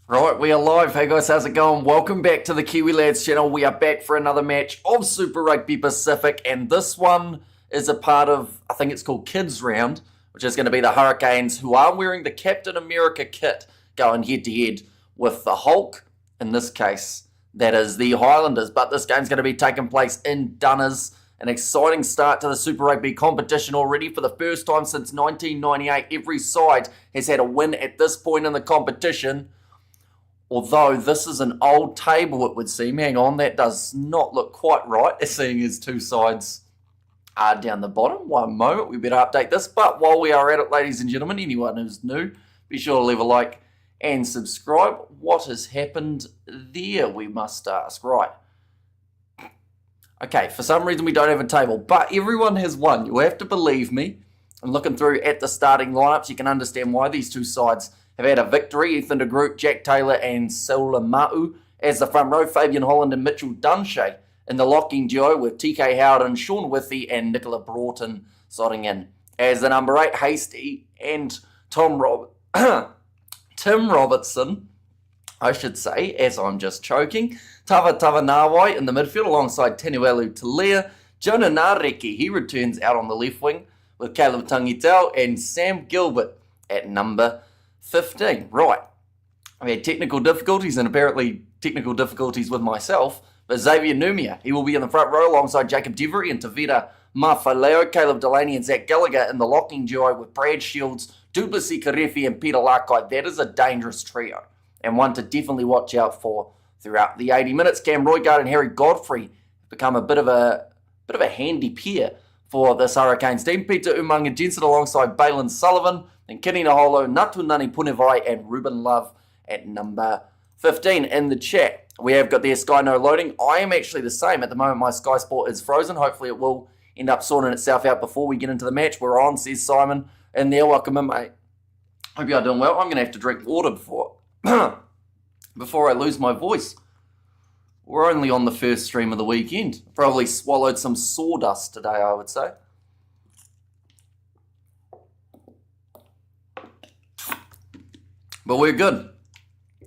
Right, we are live. Hey guys, how's it going? Welcome back to the Kiwi Lads channel. We are back for another match of Super Rugby Pacific, and this one is a part of, I think it's called Kids Round, which is going to be the Hurricanes, who are wearing the Captain America kit, going head-to-head with the Hulk. In this case, that is the Highlanders, but this game's going to be taking place in Dunners. An exciting start to the Super Rugby competition already. For the first time since 1998, every side has had a win at this point in the competition. Although this is an old table, it would seem. Hang on, that does not look quite right, seeing as two sides are down the bottom. One moment, we better update this. But while we are at it, ladies and gentlemen, anyone who's new, be sure to leave a like and subscribe. What has happened there, we must ask. Right. Okay, for some reason we don't have a table, but everyone has won. You'll have to believe me. And looking through at the starting lineups, you can understand why these two sides have had a victory. Ethan de Groot, Jack Taylor and Saulamau as the front row. Fabian Holland and Mitchell Dunshea in the locking duo with TK Howden, Sean Withy and Nicola Broughton slotting in as the number 8, Hasty and Tim Robertson, I should say, as I'm just choking. Tava Nawai in the midfield alongside Tenuelu Talia. Jonah Nareki, he returns out on the left wing with Caleb Tangitau and Sam Gilbert at number 15. Right. I had technical difficulties and apparently technical difficulties with myself. But Xavier Numia, he will be in the front row alongside Jacob Devery and Tavita Mafaleo. Caleb Delaney and Zach Gallagher in the locking duo with Brad Shields, Duplessis Karefi and Peter Larkai. That is a dangerous trio and one to definitely watch out for throughout the 80 minutes. Cam Roygaard and Harry Godfrey have become a bit of a handy pair for this Hurricanes team. Peter Umaga Jensen alongside Balin Sullivan, and Kini Naholo, Natunani Punivai and Ruben Love at number 15. In the chat, we have got their Sky No loading. I am actually the same. At the moment, my Sky Sport is frozen. Hopefully it will end up sorting itself out before we get into the match. We're on, says Simon. And there, welcome in, mate. Hope you are doing well. I'm going to have to drink water before I lose my voice. We're only on the first stream of the weekend. Probably swallowed some sawdust today, I would say. But we're good.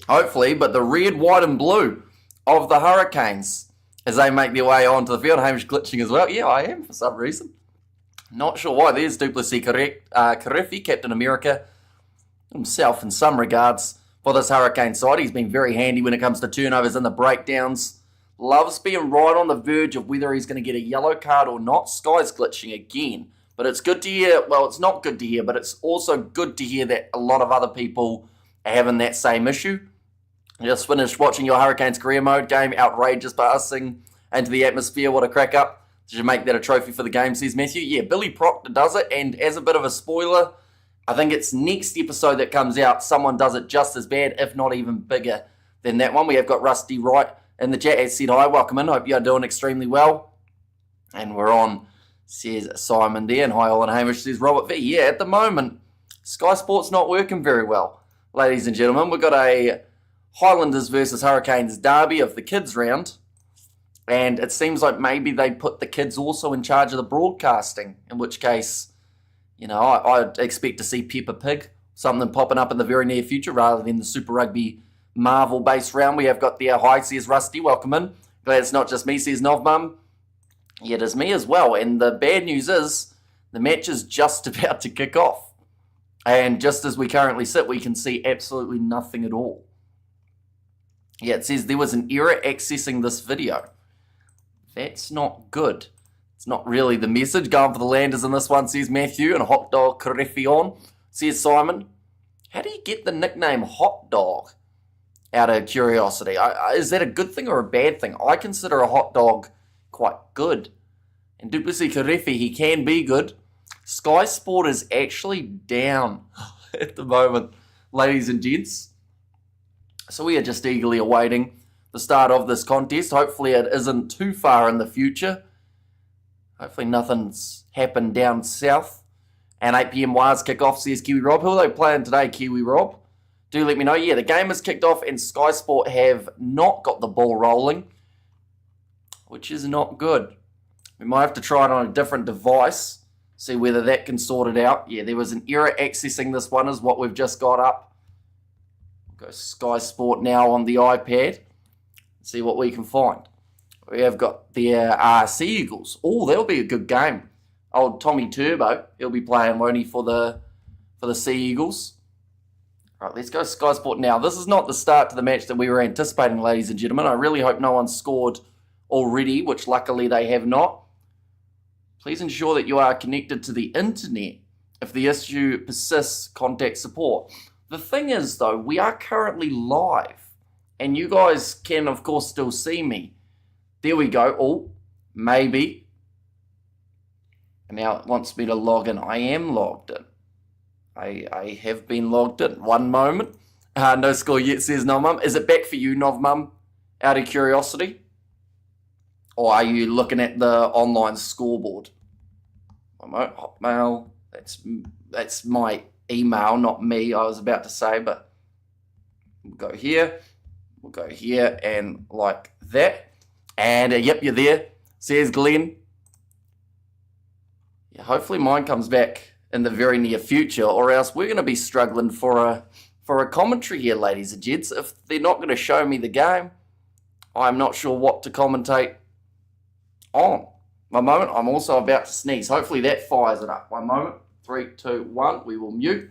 Hopefully, but the red, white and blue of the Hurricanes as they make their way onto the field. Hamish glitching as well. Yeah, I am for some reason. Not sure why. There's Duplessis Karefi, Captain America himself in some regards for this Hurricane side. He's been very handy when it comes to turnovers and the breakdowns. Loves being right on the verge of whether he's going to get a yellow card or not. Sky's glitching again. But it's good to hear. Well, it's not good to hear, but it's also good to hear that a lot of other people are having that same issue. I just finished watching your Hurricanes career mode game. Outrageous passing into the atmosphere. What a crack up. Did you make that a trophy for the game, says Matthew? Yeah, Billy Proctor does it. And as a bit of a spoiler, I think it's next episode that comes out, someone does it just as bad, if not even bigger than that one. We have got Rusty Wright in the chat. As said, hi, welcome in. Hope you are doing extremely well. And we're on, says Simon there. And hi, Olin Hamish, says Robert V. Yeah, at the moment, Sky Sports not working very well. Ladies and gentlemen, we've got a Highlanders versus Hurricanes derby of the kids round. And it seems like maybe they put the kids also in charge of the broadcasting, in which case, you know, I'd expect to see Peppa Pig, something popping up in the very near future rather than the Super Rugby Marvel-based round. We have got there. Hi, says Rusty. Welcome in. Glad it's not just me, says Novmum. Yeah, it is me as well. And the bad news is the match is just about to kick off. And just as we currently sit, we can see absolutely nothing at all. Yeah, it says there was an error accessing this video. That's not good. It's not really the message. Going for the Landers in this one, says Matthew. And Hot Dog Carefion, says Simon. How do you get the nickname Hot Dog? Out of curiosity. Is that a good thing or a bad thing? I consider a hot dog quite good. And Duplessis Karefi, he can be good. Sky Sport is actually down at the moment, ladies and gents. So we are just eagerly awaiting the start of this contest. Hopefully it isn't too far in the future. Hopefully nothing's happened down south. And 8 p.m. wires kick off, says Kiwi Rob. Who are they playing today, Kiwi Rob? Do let me know. Yeah, the game has kicked off and Sky Sport have not got the ball rolling, which is not good. We might have to try it on a different device, see whether that can sort it out. Yeah, there was an error accessing this one is what we've just got up. Go Sky Sport now on the iPad. See what we can find. We have got the Sea Eagles. Oh, that'll be a good game. Old Tommy Turbo, he'll be playing, won't he, for the Sea Eagles. All right, let's go Sky Sport now. This is not the start to the match that we were anticipating, ladies and gentlemen. I really hope no one scored already, which luckily they have not. Please ensure that you are connected to the internet. If the issue persists, contact support. The thing is, though, we are currently live, and you guys can, of course, still see me. There we go. Oh, maybe. And now it wants me to log in. I am logged in. I have been logged in. One moment. No score yet, says Novmum. Is it back for you, Novmum, out of curiosity? Or are you looking at the online scoreboard? One moment. Hotmail. That's my email, not me, I was about to say, but we'll go here. We'll go here and like that. And yep, you're there, says Glenn. Yeah, hopefully mine comes back in the very near future, or else we're going to be struggling for a commentary here, ladies and gents. If they're not going to show me the game, I'm not sure what to commentate on. One moment, I'm also about to sneeze. Hopefully that fires it up. One moment. 3, 2, 1. We will mute.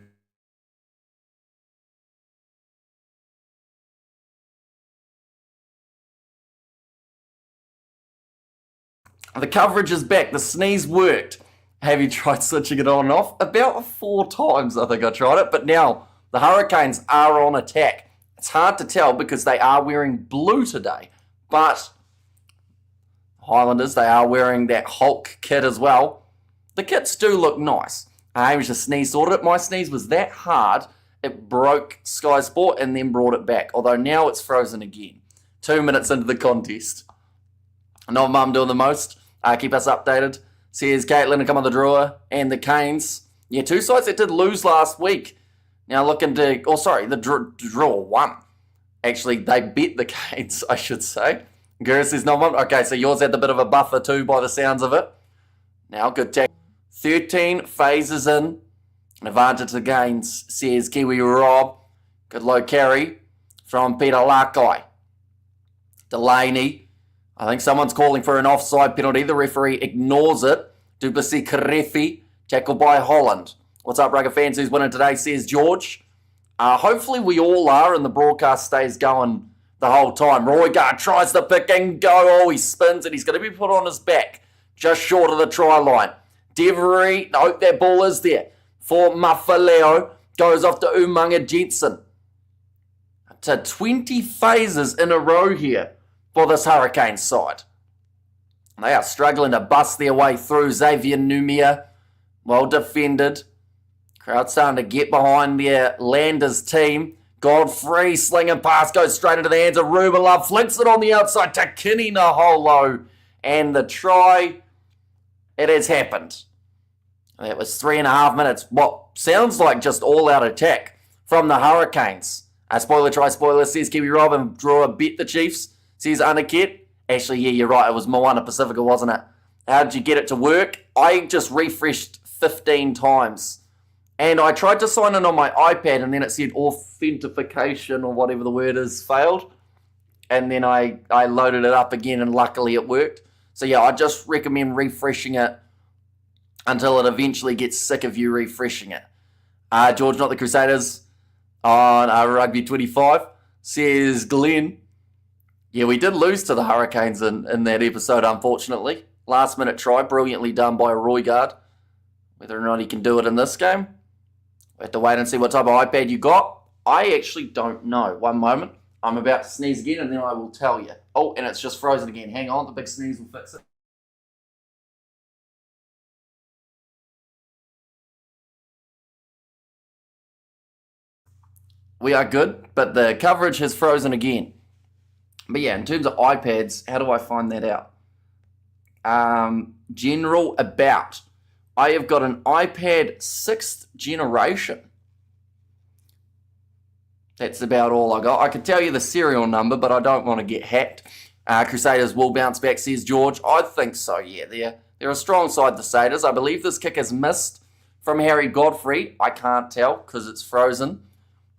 The coverage is back. The sneeze worked. Have you tried switching it on and off? About 4 times I think I tried it. But now the Hurricanes are on attack. It's hard to tell because they are wearing blue today. But Highlanders, they are wearing that Hulk kit as well. The kits do look nice. Hamish just sneeze sorted it. My sneeze was that hard, it broke Sky Sport and then brought it back. Although now it's frozen again. 2 minutes into the contest. Not Mum doing the most. Keep us updated. Says Caitlin to come on the drawer. And the Canes. Yeah, 2 sides that did lose last week. Now looking to... Oh, sorry, the draw won. Actually, they beat the Canes, I should say. Gura says no Mum. Okay, so yours had a bit of a buffer too by the sounds of it. Now, good tech. 13 phases in. Advantage to the Canes, says Kiwi Rob. Good low carry from Peter Lakai. Delaney. I think someone's calling for an offside penalty. The referee ignores it. Duplessis Karefi. Tackled by Holland. What's up, Rugger fans? Who's winning today, says George. Hopefully we all are and the broadcast stays going the whole time. Roygaard tries the pick and go. Oh, he spins and he's going to be put on his back. Just short of the try line. Devery, no, that ball is there. For Mafaleo, goes off to Umaga Jensen. To 20 phases in a row here for this Hurricanes side. They are struggling to bust their way through. Xavier Numia, well defended. Crowd starting to get behind their Landers team. Godfrey slinging pass, goes straight into the hands of Rubalov. Flicks it on the outside to Kini Naholo. And the try... It has happened. It was 3.5 minutes. What sounds like just all-out attack from the Hurricanes. Spoiler try, spoiler, says Kiwi Robin. Draw a bet the Chiefs, says Anakit. Actually, yeah, you're right. It was Moana Pacifica, wasn't it? How did you get it to work? I just refreshed 15 times. And I tried to sign in on my iPad, and then it said authentication or whatever the word is failed. And then I loaded it up again, and luckily it worked. So yeah, I just recommend refreshing it until it eventually gets sick of you refreshing it. George, not the Crusaders, on Rugby 25, says Glenn. Yeah, we did lose to the Hurricanes in that episode, unfortunately. Last minute try, brilliantly done by Roygaard. Whether or not he can do it in this game, we have to wait and see what type of iPad you got. I actually don't know. One moment. I'm about to sneeze again and then I will tell you. Oh, and it's just frozen again. Hang on, the big sneeze will fix it. We are good, but the coverage has frozen again. But yeah, in terms of iPads, how do I find that out? General about. I have got an iPad 6th generation. That's about all I got. I can tell you the serial number, but I don't want to get hacked. Crusaders will bounce back, says George. I think so, yeah. They're a strong side, the Crusaders. I believe this kick is missed from Harry Godfrey. I can't tell because it's frozen.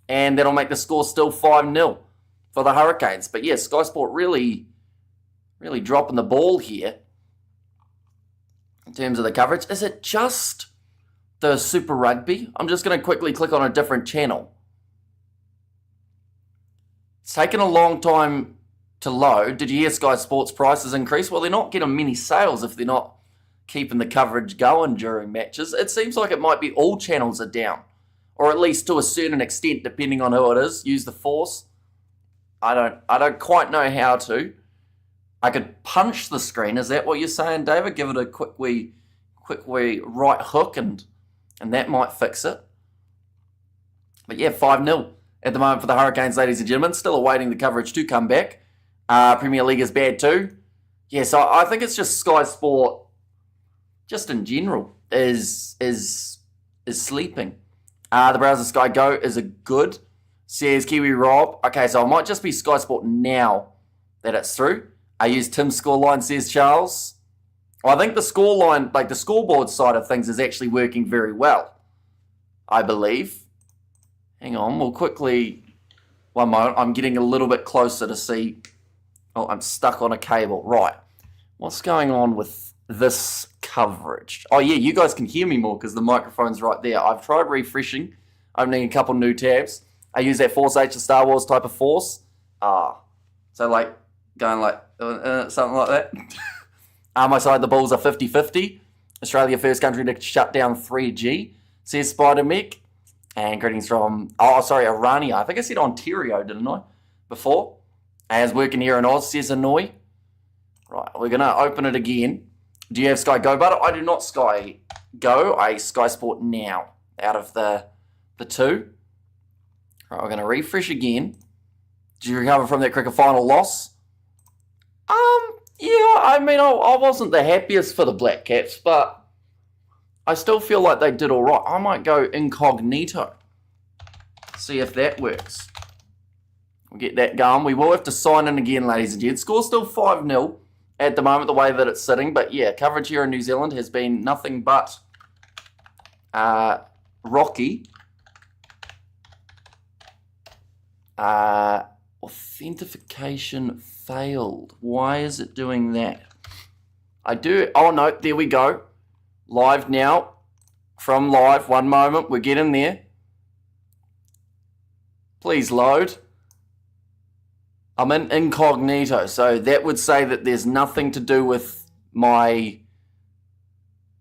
And that'll make the score still 5-0 for the Hurricanes. But yeah, Sky Sport really dropping the ball here in terms of the coverage. Is it just the Super Rugby? I'm just going to quickly click on a different channel. It's taken a long time to load. Did you hear Sky Sports prices increase? Well, they're not getting many sales if they're not keeping the coverage going during matches. It seems like it might be all channels are down, or at least to a certain extent, depending on who it is. Use the force. I don't quite know how to. I could punch the screen. Is that what you're saying, David? Give it a quick wee right hook, and that might fix it. But yeah, 5-0 at the moment for the Hurricanes, ladies and gentlemen. Still awaiting the coverage to come back. Premier League is bad too. Yeah, so I think it's just Sky Sport, just in general, is sleeping. The browser Sky Go is a good. Says Kiwi Rob. Okay, so it might just be Sky Sport now that it's through. I use Tim's scoreline, says Charles. Well, I think the scoreline, like the scoreboard side of things, is actually working very well, I believe. Hang on, we'll quickly... One moment, I'm getting a little bit closer to see... Oh, I'm stuck on a cable. Right. What's going on with this coverage? Oh, yeah, you guys can hear me more because the microphone's right there. I've tried refreshing, opening a couple new tabs. I use that Force H, the Star Wars type of force. So like, going like, something like that. My side, the Bulls are 50-50. Australia, first country to shut down 3G, says Spider-Mick. And greetings from, Irania. I think I said Ontario, didn't I, before? As working here in Oz, says Annoy. Right, we're going to open it again. Do you have Sky Go, Butter? I do not Sky Go. I Sky Sport Now out of the two. Right, we're going to refresh again. Did you recover from that cricket final loss? Yeah, I mean, I wasn't the happiest for the Black Caps, but I still feel like they did all right. I might go incognito. See if that works. We'll get that going. We will have to sign in again, ladies and gents. Score's still 5-0 at the moment, the way that it's sitting. But yeah, coverage here in New Zealand has been nothing but rocky. Authentication failed. Why is it doing that? Oh no, there we go. Live now. From live, one moment, we're getting there. Please load. I'm in incognito, so that would say that there's nothing to do with my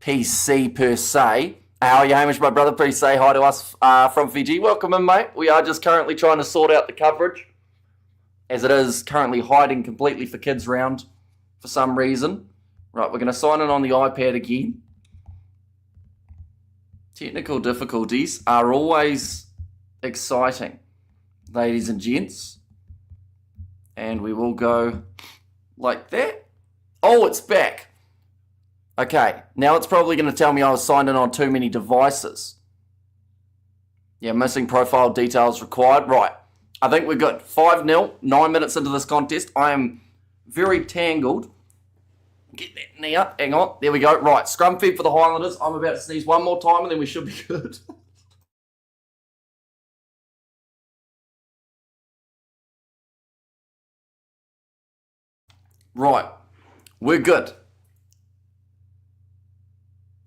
PC per se. How are you, Hamish, my brother? Please say hi to us from Fiji. Welcome in, mate. We are just currently trying to sort out the coverage, as it is currently hiding completely for kids round for some reason. Right, we're going to sign in on the iPad again. Technical difficulties are always exciting, ladies and gents. And we will go like that. Oh, it's back. Okay, now it's probably going to tell me I was signed in on too many devices. Yeah, missing profile details required. Right, I think we're good. 5-0, 9 minutes into this contest. I am very tangled. Get that knee up. Hang on. There we go. Right, scrum feed for the Highlanders. I'm about to sneeze one more time and then we should be good. Right, we're good.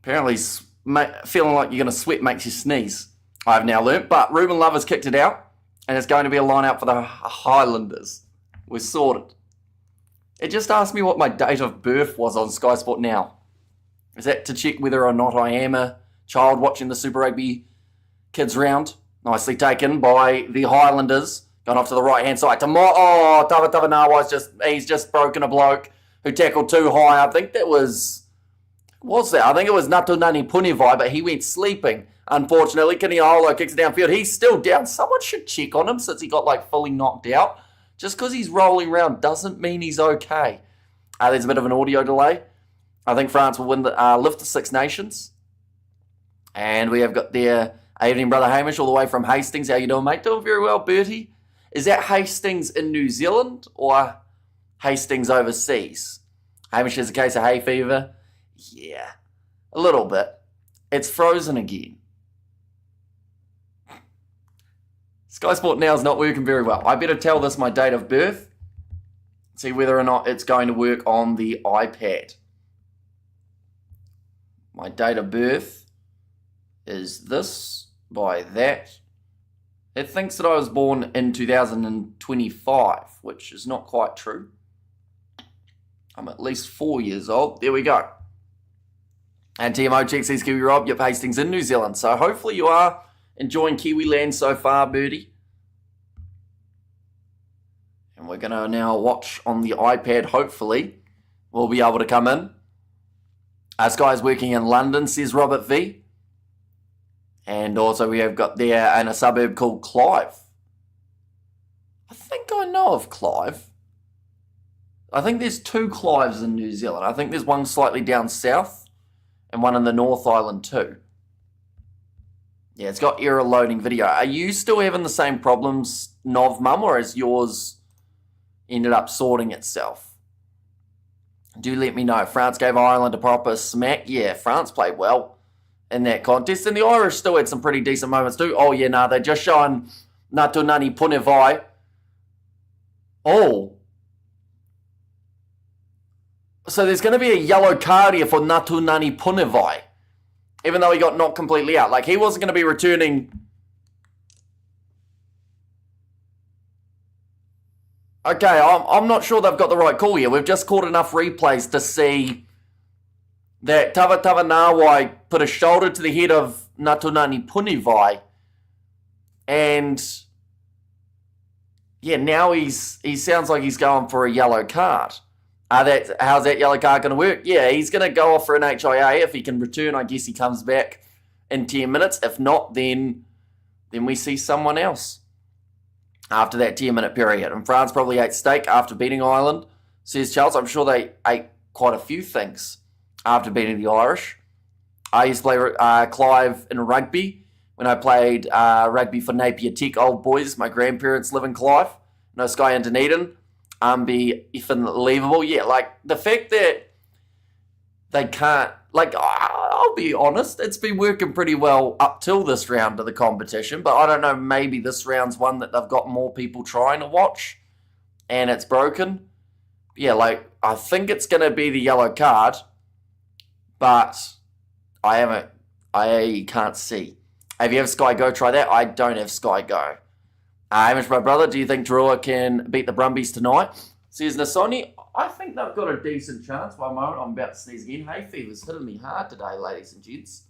Apparently, feeling like you're going to sweat makes you sneeze. I've now learnt, but Ruben Love has kicked it out, and it's going to be a line out for the Highlanders. We're sorted. It just asked me what my date of birth was on Sky Sport Now. Is that to check whether or not I am a child watching the Super Rugby kids round? Nicely taken by the Highlanders. Gone off to the right-hand side. Tava Nawa's he's just broken a bloke who tackled too high. I think that was... I think it was Natunani Punivai, but he went sleeping, unfortunately. Kiniolo kicks it downfield. He's still down. Someone should check on him since he got fully knocked out. Just because he's rolling around doesn't mean he's okay. There's a bit of an audio delay. I think France will win lift the Six Nations. And we have got their evening brother Hamish all the way from Hastings. How you doing, mate? Doing very well, Bertie. Is that Hastings in New Zealand or Hastings overseas? Hamish has a case of hay fever. Yeah, a little bit. It's frozen again. Sky Sport Now is not working very well. I better tell this my date of birth. See whether or not it's going to work on the iPad. My date of birth is this by that. It thinks that I was born in 2025, which is not quite true. I'm at least 4 years old. There we go. And TMO checks says Kiwi Rob, yep, Hastings in New Zealand. So hopefully you are enjoying Kiwi land so far, Birdie. And we're going to now watch on the iPad, hopefully. We'll be able to come in. Sky's working in London, says Robert V. And also we have got there in a suburb called Clive. I think I know of Clive. I think there's 2 Clives in New Zealand. I think there's one slightly down south and one in the North Island too. Yeah, it's got error loading video. Are you still having the same problems, Nov Mum, or has yours ended up sorting itself? Do let me know. France gave Ireland a proper smack. Yeah, France played well in that contest. And the Irish still had some pretty decent moments too. Oh, yeah, no, they're just showing Natunani Punevai. Oh. So there's going to be a yellow card here for Natunani Punevai. Even though he got knocked completely out. Like, he wasn't going to be returning. Okay, I'm not sure they've got the right call here. We've just caught enough replays to see that Tava Nawai put a shoulder to the head of Natunani Punevai. And yeah, now he sounds like he's going for a yellow card. How's that yellow card going to work? Yeah, he's going to go off for an HIA. If he can return, I guess he comes back in 10 minutes. If not, then we see someone else after that 10-minute period. And France probably ate steak after beating Ireland, says Charles. I'm sure they ate quite a few things after beating the Irish. I used to play Clive in rugby when I played rugby for Napier Tech Old Boys. My grandparents live in Clive. No Sky in Dunedin. Be effing believable. Yeah, like the fact that they can't, like, I'll be honest, it's been working pretty well up till this round of the competition, but I don't know, maybe this round's one that they've got more people trying to watch and it's broken. Yeah, like, I think it's going to be the yellow card, but I can't see. If you have Sky Go, try that. I don't have Sky Go. Hamish, my brother, do you think Drua can beat the Brumbies tonight? Says Nasoni. I think they've got a decent chance. One moment, I'm about to sneeze again. Hay fever's hitting me hard today, ladies and gents.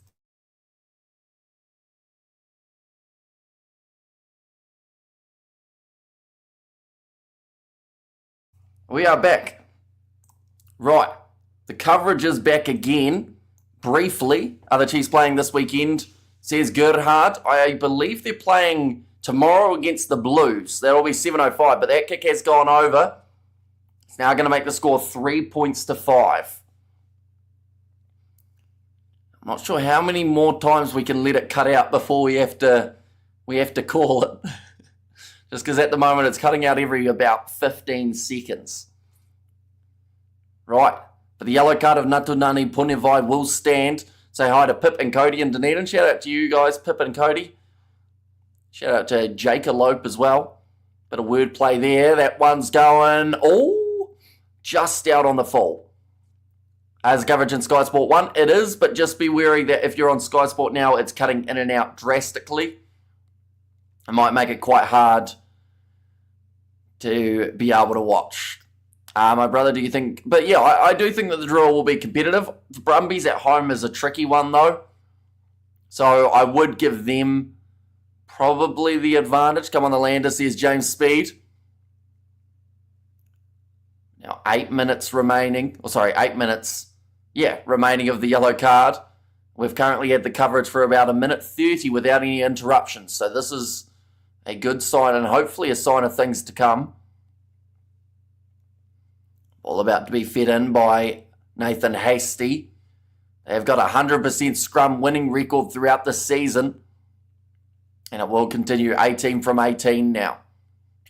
We are back. Right. The coverage is back again. Briefly. Are the Chiefs playing this weekend? Says Gerhard. I believe they're playing tomorrow against the Blues. That'll be 7:05, but that kick has gone over. It's now going to make the score 3 points to 5. I'm not sure how many more times we can let it cut out before we have to call it. Just because at the moment it's cutting out every about 15 seconds. Right. But the yellow card of Natunani Punevai will stand. Say hi to Pip and Cody in Dunedin. Shout out to you guys, Pip and Cody. Shout out to Jakealope as well. Bit of wordplay there. That one's going, just out on the full. As coverage in Sky Sport 1, it is, but just be wary that if you're on Sky Sport Now, it's cutting in and out drastically. It might make it quite hard to be able to watch. My brother, do you think... But yeah, I do think that the draw will be competitive. The Brumbies at home is a tricky one, though. So I would give them probably the advantage. Come on, the lander, says James Speed. Now, 8 minutes remaining. Oh, sorry, 8 minutes. Yeah, remaining of the yellow card. We've currently had the coverage for about 1:30 without any interruptions. So this is a good sign and hopefully a sign of things to come. All about to be fed in by Nathan Hasty. They've got a 100% scrum winning record throughout the season. And it will continue 18 from 18 now.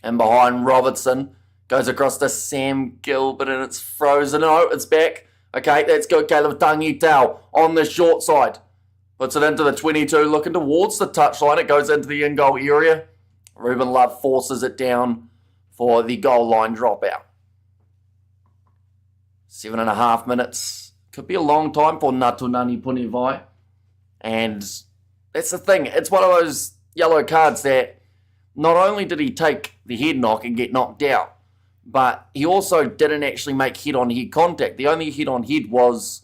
And behind Robertson goes across to Sam Gilbert and it's frozen. Oh, it's back. Okay, that's good. Caleb Tangi Tau on the short side. Puts it into the 22, looking towards the touchline. It goes into the in-goal area. Ruben Love forces it down for the goal line dropout. 7.5 minutes. Could be a long time for Natunani Punivai. And that's the thing. It's one of those yellow cards that not only did he take the head knock and get knocked out, but he also didn't actually make head-on-head contact. The only head-on-head was,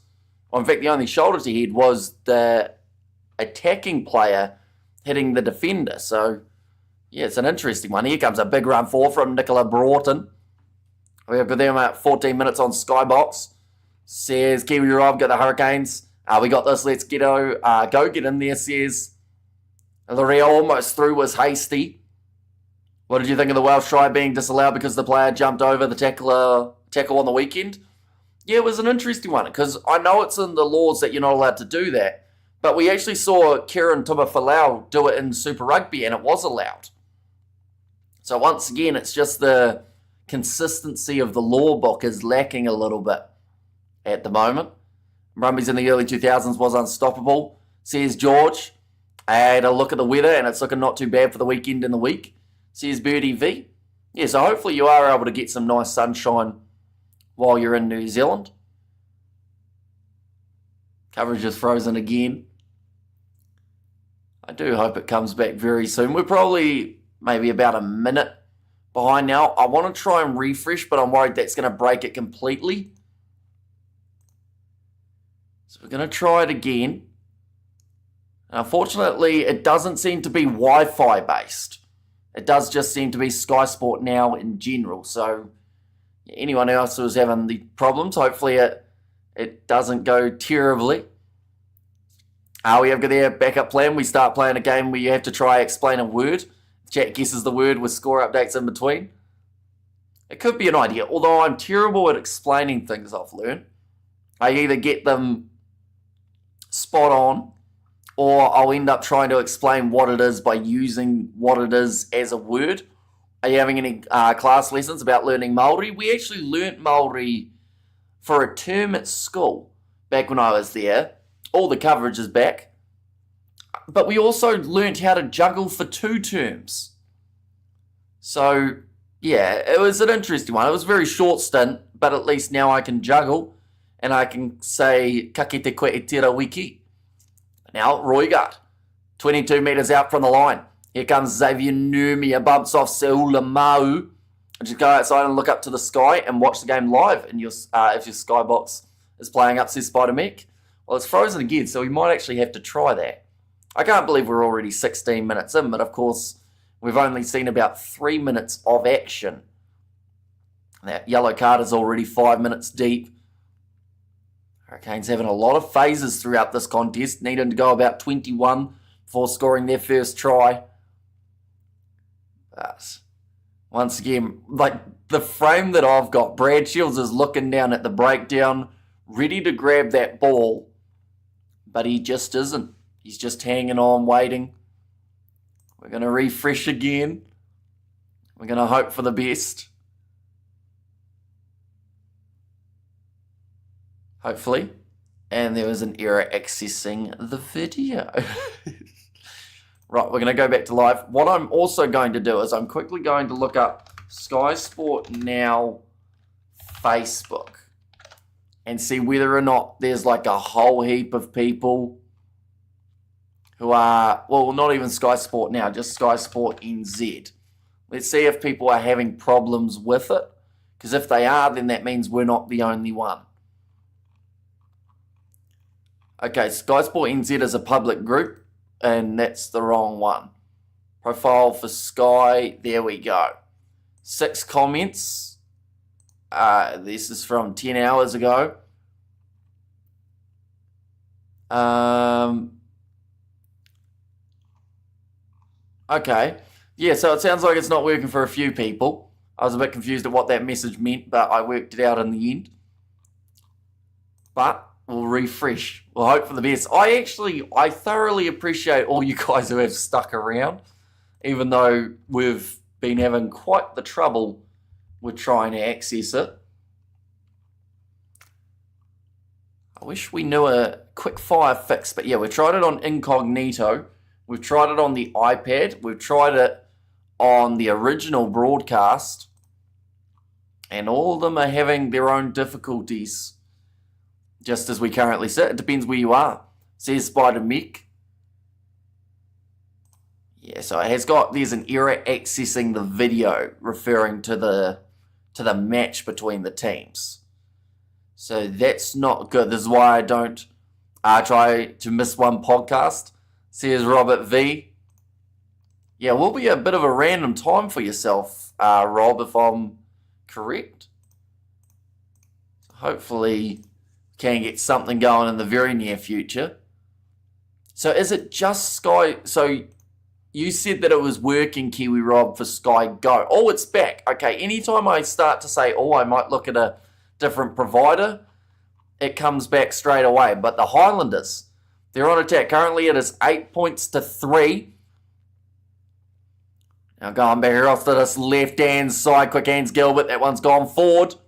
or in fact, the only shoulder-to-head was the attacking player hitting the defender. So, yeah, it's an interesting one. Here comes a big run forward from Nicola Broughton. We have got them at 14 minutes on Skybox. Says, Kiwi Rob, got the Hurricanes. We got this, let's go get in there, says. L'Oreal almost through, was hasty. What did you think of the Welsh try being disallowed because the player jumped over the tackle on the weekend? Yeah, it was an interesting one, because I know it's in the laws that you're not allowed to do that, but we actually saw Kieran Tumafalau do it in Super Rugby, and it was allowed. So once again, it's just the consistency of the law book is lacking a little bit at the moment. Brumbies in the early 2000s was unstoppable, says George. I had a look at the weather, and it's looking not too bad for the weekend and the week, says Birdie V. Yeah, so hopefully you are able to get some nice sunshine while you're in New Zealand. Coverage is frozen again. I do hope it comes back very soon. We're probably maybe about a minute behind now. I want to try and refresh, but I'm worried that's going to break it completely. So we're going to try it again. Unfortunately, it doesn't seem to be Wi-Fi based. It does just seem to be Sky Sport Now in general. So anyone else who's having the problems, hopefully it doesn't go terribly. We have got their backup plan. We start playing a game where you have to try explain a word. Chat guesses the word with score updates in between. It could be an idea, although I'm terrible at explaining things I've learned. I either get them spot on, or I'll end up trying to explain what it is by using what it is as a word. Are you having any class lessons about learning Māori? We actually learnt Māori for a term at school back when I was there. All the coverage is back. But we also learnt how to juggle for 2 terms. So, yeah, it was an interesting one. It was a very short stint, but at least now I can juggle and I can say, ka kite koe e tira wiki. Now, Roigard, 22 metres out from the line. Here comes Xavier Numia, bumps off Seula Mau. Just go outside and look up to the sky and watch the game live if your Skybox is playing up, says Spider Mech. Well, it's frozen again, so we might actually have to try that. I can't believe we're already 16 minutes in, but of course, we've only seen about 3 minutes of action. That yellow card is already 5 minutes deep. Hurricanes having a lot of phases throughout this contest, needing to go about 21 before scoring their first try. But once again, like the frame that I've got, Brad Shields is looking down at the breakdown, ready to grab that ball, but he just isn't. He's just hanging on, waiting. We're going to refresh again. We're going to hope for the best. Hopefully. And there was an error accessing the video. Right, we're going to go back to live. What I'm also going to do is I'm quickly going to look up Sky Sport Now Facebook and see whether or not there's like a whole heap of people who are, well, not even Sky Sport Now, just Sky Sport NZ. Let's see if people are having problems with it, because if they are, then that means we're not the only one. Okay, Sky Sport NZ is a public group, and that's the wrong one. Profile for Sky, there we go. 6 comments. This is from 10 hours ago. Okay. Yeah, so it sounds like it's not working for a few people. I was a bit confused at what that message meant, but I worked it out in the end. But we'll refresh. We'll hope for the best. I thoroughly appreciate all you guys who have stuck around, even though we've been having quite the trouble with trying to access it. I wish we knew a quick fire fix, but yeah, we tried it on incognito. We've tried it on the iPad. We've tried it on the original broadcast, and all of them are having their own difficulties, just as we currently sit. It depends where you are, says Spider Mick. Yeah, so there's an error accessing the video referring to the match between the teams. So that's not good. This is why I don't try to miss one podcast, says Robert V. Yeah, will be a bit of a random time for yourself, Rob, if I'm correct. Hopefully can get something going in the very near future. So is it just Sky? So you said that it was working, Kiwi Rob, for Sky Go. Oh, it's back. Okay, anytime I start to say, I might look at a different provider, it comes back straight away. But the Highlanders, they're on attack. Currently it is 8 points to 3. Now going back here off to this left-hand side. Quick hands, Gilbert. That one's gone forward. So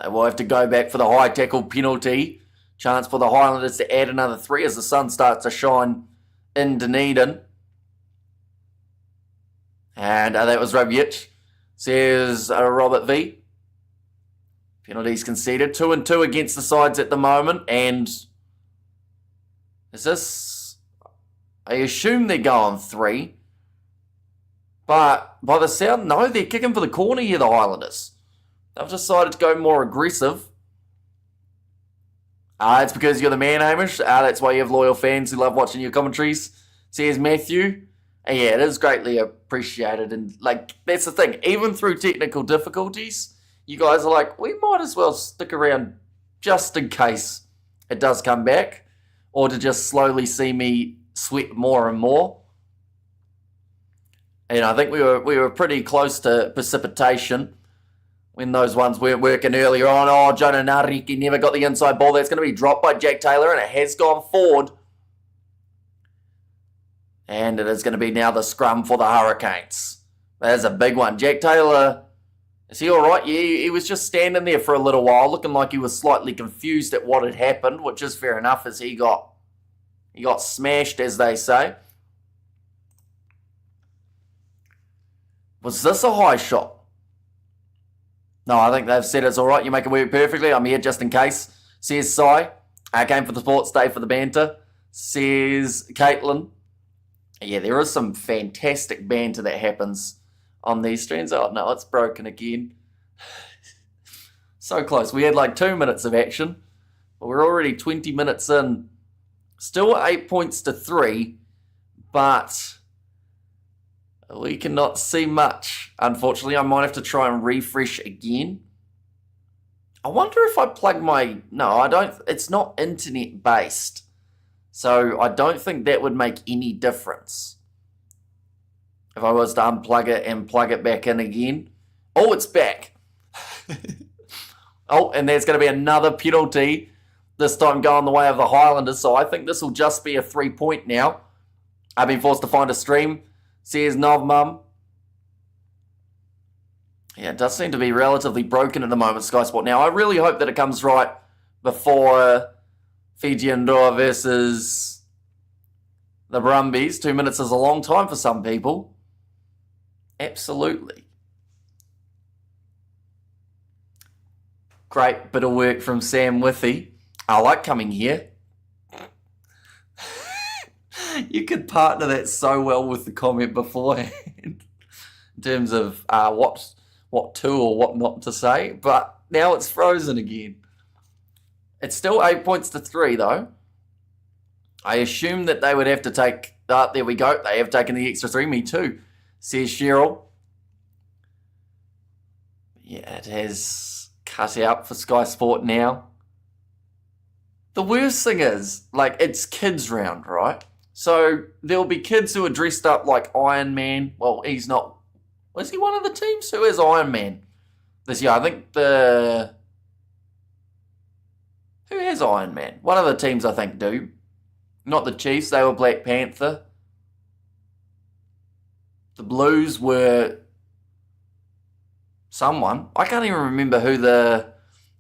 they will have to go back for the high tackle penalty. Chance for the Highlanders to add another 3 as the sun starts to shine in Dunedin. And that was Rabic, says Robert V. Penalties conceded. 2-2 against the sides at the moment. And is this... I assume they're going 3. But by the sound, no, they're kicking for the corner here, the Highlanders. They've decided to go more aggressive. It's because you're the man, Hamish. That's why you have loyal fans who love watching your commentaries, says Matthew. And yeah, it is greatly appreciated. And that's the thing. Even through technical difficulties, you guys are like, we might as well stick around just in case it does come back. Or to just slowly see me sweat more and more. And I think we were pretty close to precipitation when those ones weren't working earlier on. Jonah Nariki never got the inside ball. That's going to be dropped by Jack Taylor, and it has gone forward. And it is going to be now the scrum for the Hurricanes. There's a big one. Jack Taylor, is he all right? Yeah, he was just standing there for a little while, looking like he was slightly confused at what had happened, which is fair enough as he got smashed, as they say. Was this a high shot? No, I think they've said it's all right. You make it work perfectly. I'm here just in case, says Sai. I came for the sports day for the banter, says Caitlin. Yeah, there is some fantastic banter that happens on these streams. Oh, no, it's broken again. So close. We had 2 minutes of action, but we're already 20 minutes in. Still 8 points to 3, but we cannot see much. Unfortunately, I might have to try and refresh again. I wonder if I plug my... No, I don't... It's not internet-based. So I don't think that would make any difference. If I was to unplug it and plug it back in again. Oh, it's back. And there's going to be another penalty. This time going the way of the Highlanders. So I think this will just be a 3-point now. I've been forced to find a stream, says Novmum. Yeah, it does seem to be relatively broken at the moment, Sky Sport. Now, I really hope that it comes right before Fiji Indoor versus the Brumbies. 2 minutes is a long time for some people. Absolutely. Great bit of work from Sam Withy. I like coming here. You could partner that so well with the comment beforehand in terms of what to or what not to say, but now it's frozen again. It's still 8 points to 3 though. I assume that they would have to take... there we go. They have taken the extra 3. Me too, says Cheryl. Yeah, it has cut out for Sky Sport now. The worst thing is, it's kids round, right? So there'll be kids who are dressed up like Iron Man. Well, he's not. Was he one of the teams? Who is Iron Man this year? I think Who has Iron Man? One of the teams, I think, do. Not the Chiefs. They were Black Panther. The Blues were someone. I can't even remember who the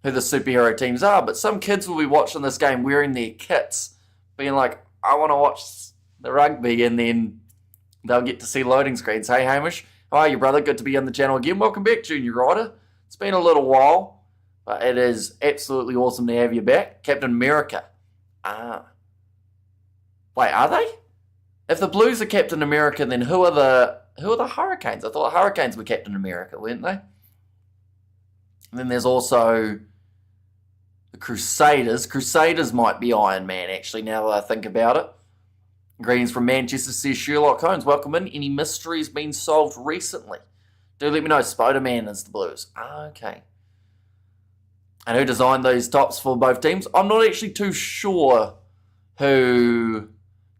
superhero teams are, but some kids will be watching this game wearing their kits, being like, I want to watch the rugby, and then they'll get to see loading screens. Hey, Hamish. How are you, brother? Good to be on the channel again. Welcome back, Junior Rider. It's been a little while, but it is absolutely awesome to have you back. Captain America. Wait, are they? If the Blues are Captain America, then who are the Hurricanes? I thought the Hurricanes were Captain America, weren't they? And then there's also the Crusaders. Crusaders might be Iron Man, actually, now that I think about it. Greetings from Manchester, says Sherlock Holmes. Welcome in. Any mysteries been solved recently? Do let me know. Spider-Man is the Blues. Okay. And who designed those tops for both teams? I'm not actually too sure who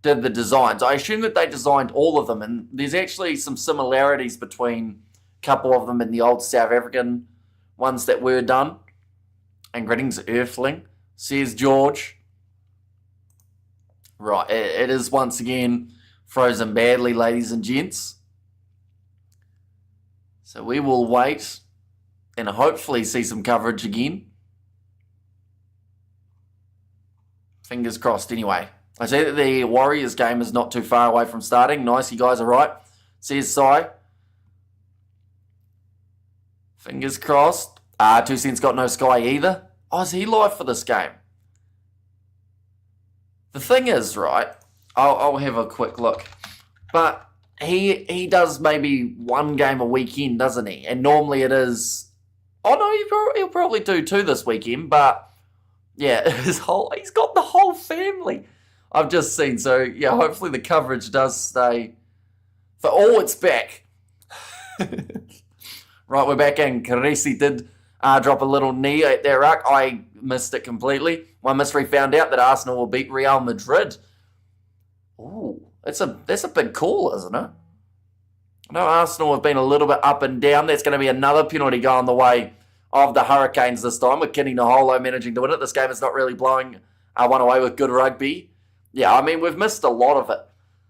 did the designs. I assume that they designed all of them, and there's actually some similarities between a couple of them in the old South African ones that were done. And greetings, Earthling, says George. Right, it is once again frozen badly, ladies and gents. So we will wait and hopefully see some coverage again. Fingers crossed anyway. I see that the Warriors game is not too far away from starting. Nice, you guys are right. Says Sai. Fingers crossed. 2 Cents got no Sky either. Oh, is he live for this game? The thing is, right, I'll have a quick look. But he does maybe one game a weekend, doesn't he? And normally it is... Oh, no, he'll probably do 2 this weekend. But, yeah, he's got the whole family. I've just seen. So, yeah, hopefully the coverage does stay... it's back. Right, we're back in. Carisi did drop a little knee at their ruck. I missed it completely. My mystery found out that Arsenal will beat Real Madrid. Ooh, that's a big call, isn't it? I know Arsenal have been a little bit up and down. There's going to be another penalty going the way of the Hurricanes this time, with Kenny Naholo managing to win it. This game is not really blowing one away with good rugby. Yeah, I mean, we've missed a lot of it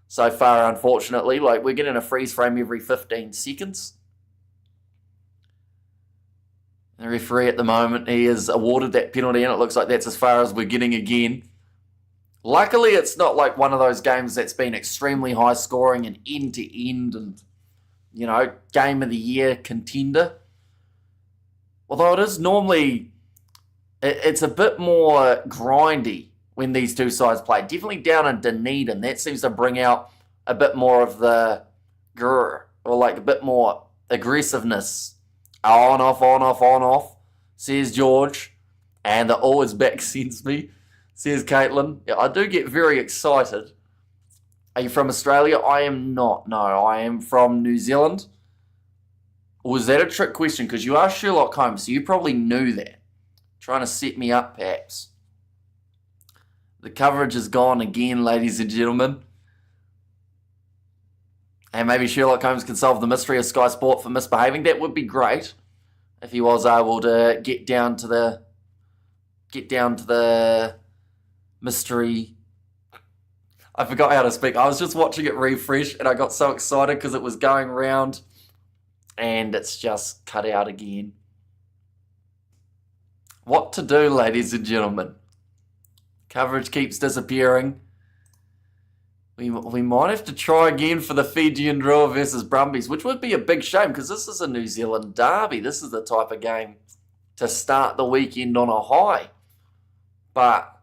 so far, unfortunately. Like, we're getting a freeze frame every 15 seconds. The referee at the moment, he has awarded that penalty, and it looks like that's as far as we're getting again. Luckily, it's not like one of those games that's been extremely high scoring and end to end and, you know, game of the year contender. Although it is normally, it's a bit more grindy when these two sides play. Definitely down in Dunedin, that seems to bring out a bit more of the grr, or like a bit more aggressiveness. On, off, says George. And the always back sends me, says Caitlin. Yeah, I do get very excited. Are you from Australia? I am not. No, I am from New Zealand. Was that a trick question? Because you are Sherlock Holmes, so you probably knew that. Trying to set me up, perhaps. The coverage is gone again, ladies and gentlemen. And maybe Sherlock Holmes can solve the mystery of Sky Sport for misbehaving. That would be great if he was able to get down to the mystery. I forgot how to speak. I was just watching it refresh and I got so excited because it was going round and it's just cut out again. What to do, ladies and gentlemen? Coverage keeps disappearing. We might have to try again for the Fijian draw versus Brumbies, which would be a big shame because this is a New Zealand derby. This is the type of game to start the weekend on a high. But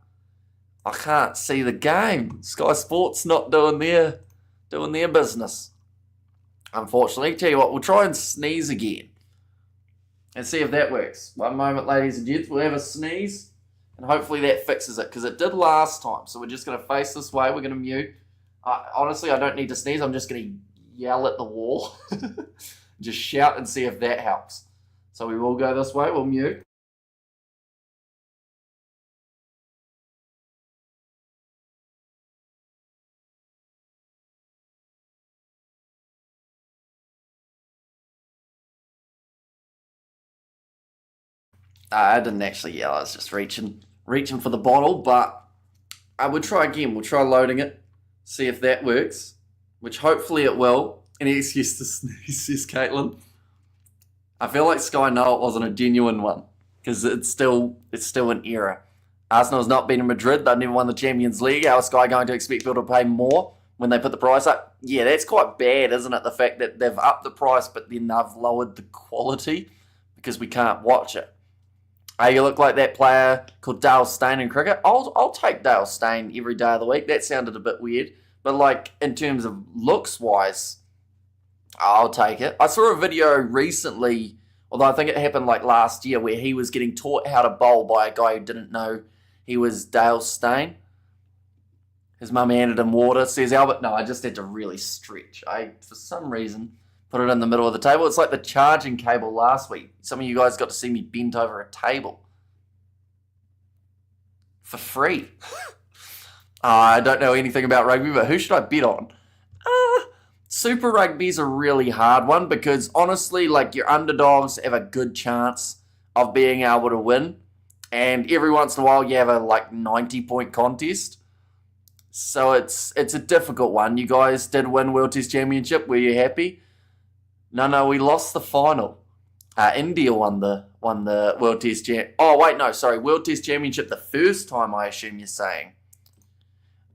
I can't see the game. Sky Sports not doing their business. Unfortunately, tell you what, we'll try and sneeze again and see if that works. One moment, ladies and gents, we'll have a sneeze and hopefully that fixes it because it did last time. So we're just going to face this way. We're going to mute. Honestly, I don't need to sneeze. I'm just going to yell at the wall. Just shout and see if that helps. So we will go this way. We'll mute. I didn't actually yell. I was just reaching for the bottle. But I would try again. We'll try loading it. See if that works, which hopefully it will. Any excuse to sneeze, says Caitlin. I feel like Sky know it wasn't a genuine one because it's still an error. Arsenal has not been in Madrid. They've never won the Champions League. How is Sky going to expect people to pay more when they put the price up. Yeah, that's quite bad, isn't it? The fact that they've upped the price, but then they've lowered the quality because we can't watch it. Hey, you look like that player called Dale Steyn in cricket. I'll take Dale Steyn every day of the week. That sounded a bit weird. But like in terms of looks-wise, I'll take it. I saw a video recently, although I think it happened like last year, where he was getting taught how to bowl by a guy who didn't know he was Dale Steyn. His mum handed him water. Says Albert, no, I just had to really stretch. I, for some reason, put it in the middle of the table. It's like the charging cable last week. Some of you guys got to see me bent over a table. For free. I don't know anything about rugby, but who should I bet on? Super Rugby's a really hard one because honestly, like your underdogs have a good chance of being able to win. And every once in a while you have a like 90-point contest. So it's a difficult one. You guys did win World Test Championship. Were you happy? No, we lost the final. India won the World Test Champ. Oh wait, no, sorry, World Test Championship the first time. I assume you're saying.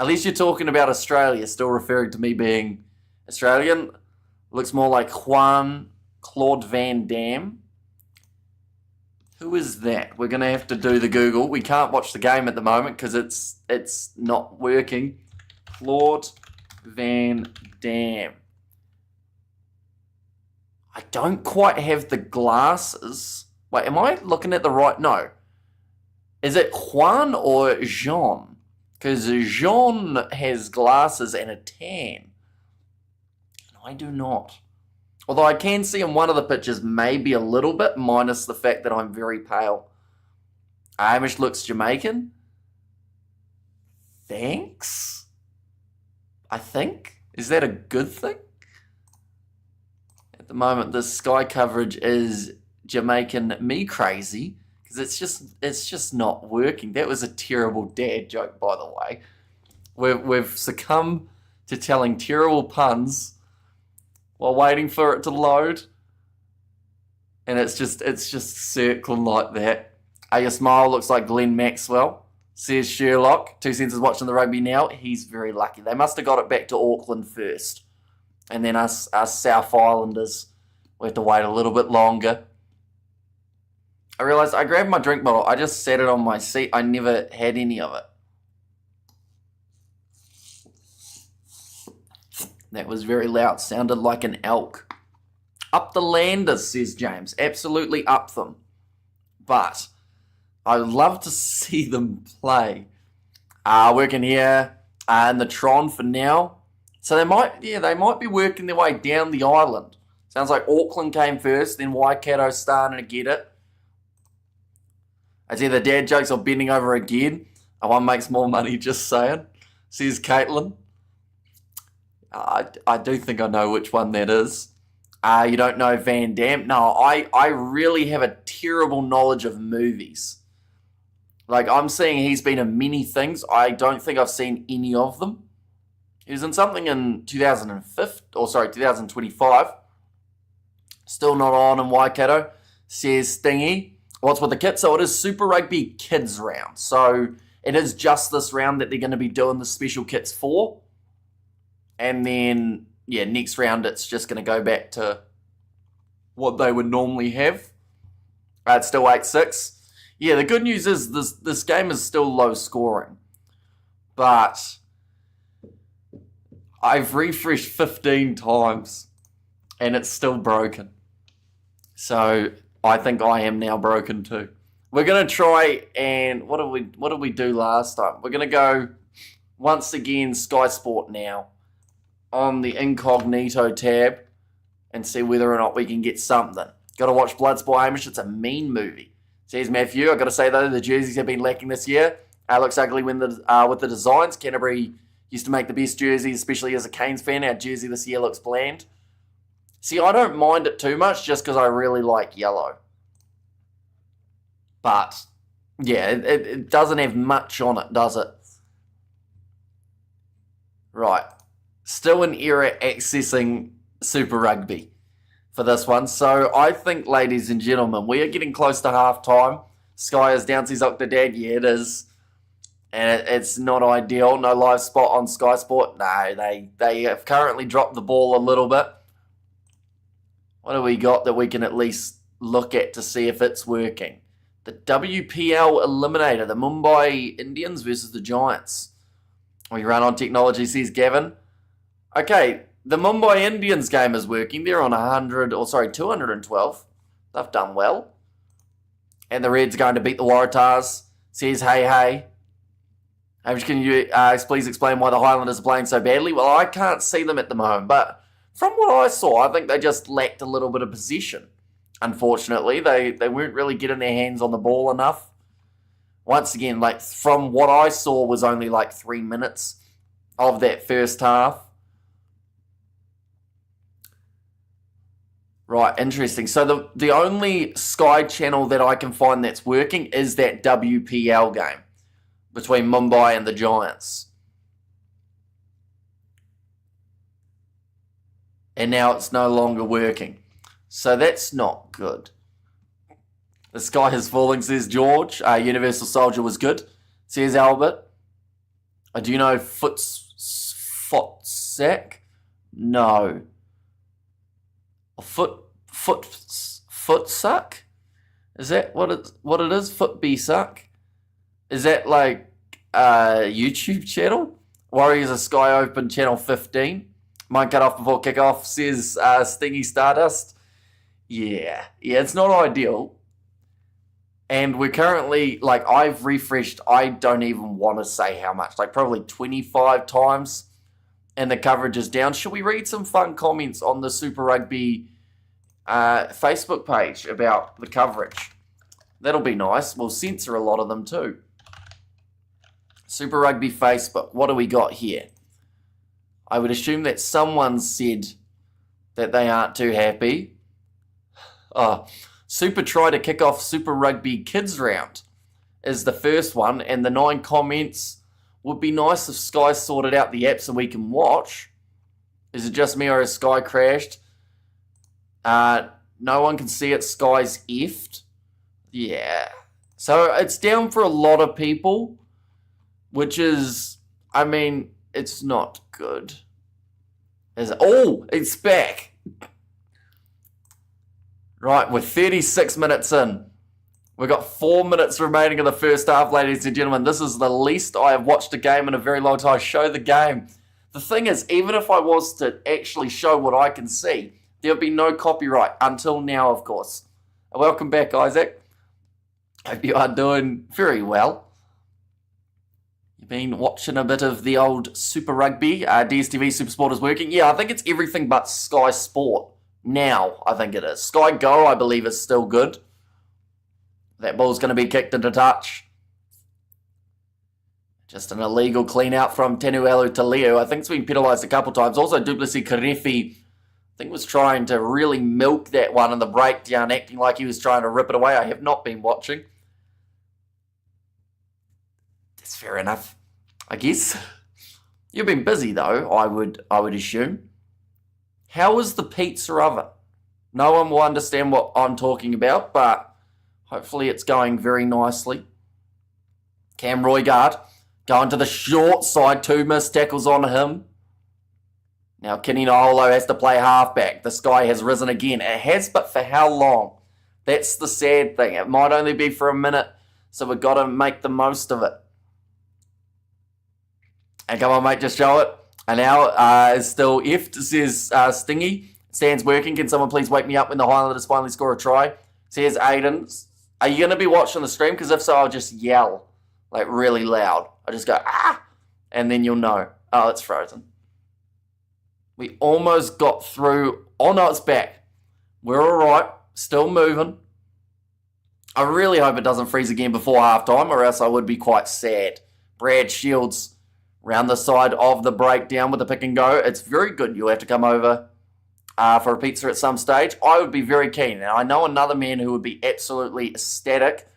At least you're talking about Australia. Still referring to me being Australian. Looks more like Claude Van Damme. Who is that? We're going to have to do the Google. We can't watch the game at the moment because it's not working. Claude Van Damme. I don't quite have the glasses. Wait, am I looking at the right? No. Is it Juan or Jean? Because Jean has glasses and a tan. And I do not. Although I can see in one of the pictures maybe a little bit, minus the fact that I'm very pale. Hamish looks Jamaican. Thanks? I think? Is that a good thing? At the moment, the sky coverage is Jamaican me crazy because it's just not working. That was a terrible dad joke, by the way. We've succumbed to telling terrible puns while waiting for it to load, and it's just circling like that. Your smile looks like Glenn Maxwell, says Sherlock. 2 cents is watching the rugby now. He's very lucky. They must have got it back to Auckland first, and then us South Islanders, we have to wait a little bit longer. I realised I grabbed my drink bottle. I just set it on my seat. I never had any of it. That was very loud. Sounded like an elk. Up the Landers, says James. Absolutely up them. But I would love to see them play. Working here in the Tron for now. So they might be working their way down the island. Sounds like Auckland came first, then Waikato's starting to get it. I see the dad jokes are bending over again. One makes more money, just saying, says Caitlin. I do think I know which one that is. You don't know Van Damme? No, I really have a terrible knowledge of movies. Like, I'm seeing he's been in many things. I don't think I've seen any of them. He was in something in 2025. Still not on in Waikato, says Stingy. What's with the kit? So it is Super Rugby Kids round. So it is just this round that they're going to be doing the special kits for. And then, yeah, next round it's just going to go back to what they would normally have. It's still 8-6. Yeah, the good news is this game is still low scoring. But I've refreshed 15 times and it's still broken. So I think I am now broken too. We're going to try and what did we do last time? We're going to go once again Sky Sport now on the incognito tab and see whether or not we can get something. Got to watch Bloodsport Hamish. It's a mean movie. Says Matthew. I've got to say though, the jerseys have been lacking this year. Looks ugly with the designs. Canterbury used to make the best jerseys, especially as a Canes fan. Our jersey this year looks bland. See, I don't mind it too much just because I really like yellow. But, yeah, it doesn't have much on it, does it? Right. Still an error accessing Super Rugby for this one. So I think, ladies and gentlemen, we are getting close to half time. Sky is down, says Dr. Dad. Yeah, it is. and it's not ideal. No live spot on Sky Sport. No, they have currently dropped the ball a little bit. What do we got that we can at least look at to see if it's working? The WPL Eliminator, the Mumbai Indians versus the Giants. We run on technology, says Gavin. Okay, the Mumbai Indians game is working. They're on 212. They've done well. And the Reds are going to beat the Waratahs. Says, hey. Hamish, can you please explain why the Highlanders are playing so badly? Well, I can't see them at the moment, but from what I saw, I think they just lacked a little bit of possession. Unfortunately, they weren't really getting their hands on the ball enough. Once again, like from what I saw was only like 3 minutes of that first half. Right, interesting. So the only Sky channel that I can find that's working is that WPL game between Mumbai and the Giants. And now it's no longer working. So that's not good. The sky is falling, says George. Universal Soldier was good, says Albert. Do you know Footsack? No. Footsuck? Is that what it is? Footbsuck? Is that like a YouTube channel? Warriors of Sky Open channel 15. Mine cut off before kickoff, says Stingy Stardust. Yeah, it's not ideal. And we're currently, like, I've refreshed, I don't even want to say how much, like probably 25 times, and the coverage is down. Should we read some fun comments on the Super Rugby Facebook page about the coverage? That'll be nice. We'll censor a lot of them too. Super Rugby Facebook, what do we got here? I would assume that someone said that they aren't too happy. Super try to kick off Super Rugby Kids round is the first one, and the 9 comments would be nice if Sky sorted out the app so we can watch. Is it just me or has Sky crashed? No one can see it. Sky's effed. Yeah. So it's down for a lot of people, which is, I mean, it's not good. Oh, it's back. Right, we're 36 minutes in. We've got 4 minutes remaining in the first half, ladies and gentlemen. This is the least I have watched a game in a very long time. Show the game. The thing is, even if I was to actually show what I can see, there would be no copyright until now, of course. Welcome back, Isaac. Hope you are doing very well. You've been watching a bit of the old Super Rugby. DSTV Super Sport is working. Yeah, I think it's everything but Sky Sport. Now, I think it is. Sky Go, I believe, is still good. That ball's going to be kicked into touch. Just an illegal clean-out from Tenuelu to Leo. I think it's been penalised a couple times. Also, Duplessis Karefi, I think, was trying to really milk that one in the breakdown, acting like he was trying to rip it away. I have not been watching. That's fair enough, I guess. You've been busy, though, I would assume. How is the pizza oven? No one will understand what I'm talking about, but hopefully it's going very nicely. Cam Roygaard going to the short side. 2 missed tackles on him. Now Kenny Naholo has to play halfback. The sky has risen again. It has, but for how long? That's the sad thing. It might only be for a minute, so we've got to make the most of it. And come on, mate, just show it. And now is still effed, says Stingy. Stands working. Can someone please wake me up when the Highlanders finally score a try? Says Aiden. Are you going to be watching the stream? Because if so, I'll just yell, like really loud. I'll just go, ah! And then you'll know. Oh, it's frozen. We almost got through. Oh, no, it's back. We're all right. Still moving. I really hope it doesn't freeze again before halftime, or else I would be quite sad. Brad Shields round the side of the breakdown with the pick and go. It's very good. You'll have to come over for a pizza at some stage. I would be very keen. And I know another man who would be absolutely ecstatic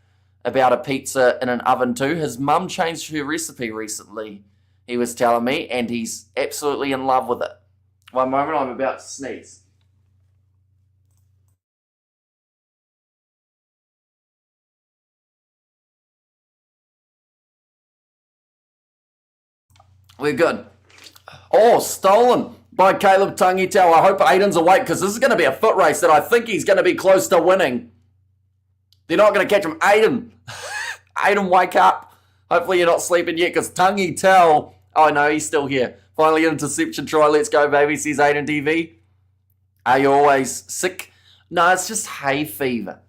about a pizza in an oven too. His mum changed her recipe recently, he was telling me, and he's absolutely in love with it. One moment, I'm about to sneeze. We're good. Oh, stolen by Caleb Tangitau. I hope Aiden's awake because this is going to be a foot race that I think he's going to be close to winning. They're not going to catch him. Aiden. Aiden, wake up. Hopefully you're not sleeping yet because Tangitau. Oh, no, he's still here. Finally, an interception try. Let's go, baby, says Aiden DV. Are you always sick? No, it's just hay fever.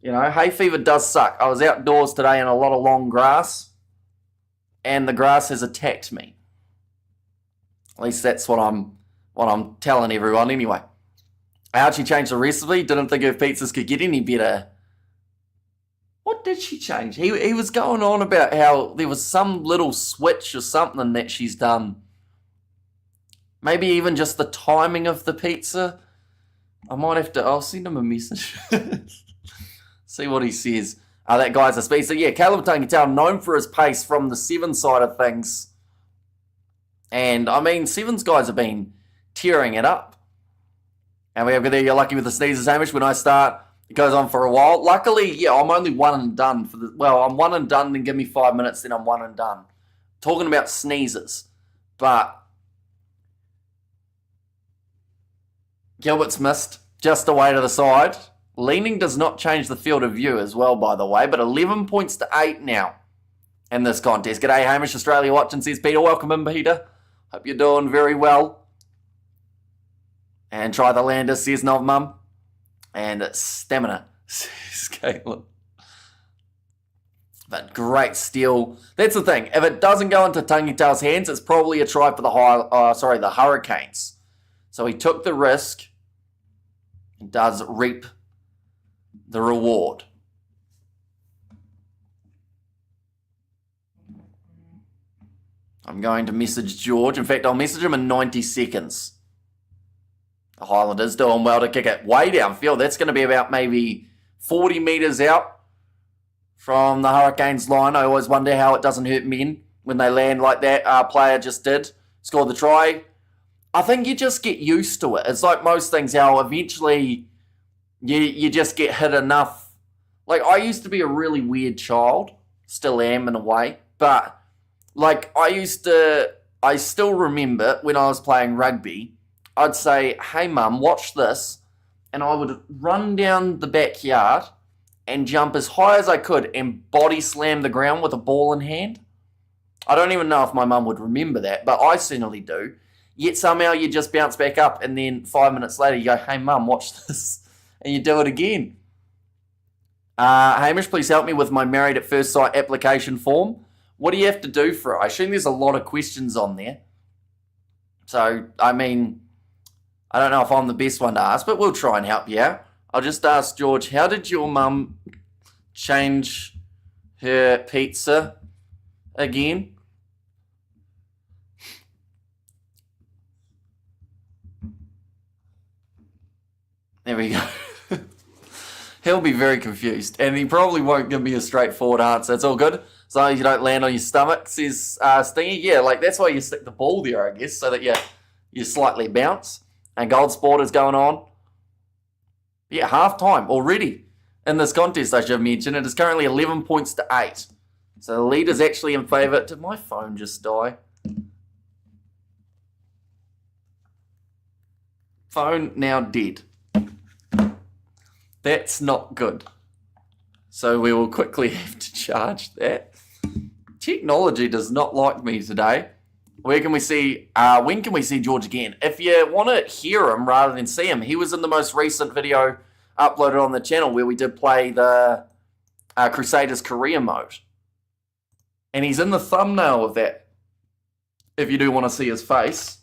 You know, hay fever does suck. I was outdoors today in a lot of long grass, and the grass has attacked me. At least that's what I'm telling everyone anyway. How'd she change the recipe? Didn't think her pizzas could get any better. What did she change? He was going on about how there was some little switch or something that she's done. Maybe even just the timing of the pizza. I might have to, I'll send him a message. See what he says. That guy's a speedster. Yeah, Caleb Tangitau, known for his pace from the Seven side of things. And, I mean, Sevens guys have been tearing it up. And we have there, you're lucky with the sneezes, Hamish. When I start, it goes on for a while. Luckily, yeah, I'm only one and done. I'm one and done, then give me 5 minutes, then I'm one and done. Talking about sneezes. But Gilbert's missed, just away to the side. Leaning does not change the field of view as well, by the way, but 11 points to 8 now in this contest. G'day, Hamish, Australia watching, says Peter. Welcome in, Peter. Hope you're doing very well. And try the lander, says Novmum. And stamina, says Caitlin. But great steal. That's the thing. If it doesn't go into Tangitau's hands, it's probably a try for the Hurricanes. So he took the risk and does reap the reward. I'm going to message George. In fact, I'll message him in 90 seconds. The Highlanders doing well to kick it way downfield. That's going to be about maybe 40 metres out from the Hurricanes line. I always wonder how it doesn't hurt men when they land like that. Our player just did. Scored the try. I think you just get used to it. It's like most things, how eventually you just get hit enough. Like, I used to be a really weird child. Still am in a way. But, like, I still remember when I was playing rugby, I'd say, hey, Mum, watch this. And I would run down the backyard and jump as high as I could and body slam the ground with a ball in hand. I don't even know if my mum would remember that, but I certainly do. Yet somehow you just bounce back up and then 5 minutes later you go, hey, Mum, watch this. And you do it again. Hamish, please help me with my Married at First Sight application form. What do you have to do for it? I assume there's a lot of questions on there. So, I mean, I don't know if I'm the best one to ask, but we'll try and help you out. I'll just ask George, how did your mum change her pizza again? There we go. He'll be very confused, and he probably won't give me a straightforward answer. It's all good, as long as you don't land on your stomach, says Stingy. Yeah, like that's why you stick the ball there, I guess, so that you slightly bounce. And Gold Sport is going on. Yeah, half-time already in this contest, I should mention. It is currently 11 points to 8. So the lead is actually in favour. Did my phone just die? Phone now dead. That's not good. So we will quickly have to charge that. Technology does not like me today. When can we see George again? If you want to hear him rather than see him, he was in the most recent video uploaded on the channel where we did play the Crusaders career mode. And he's in the thumbnail of that, if you do want to see his face.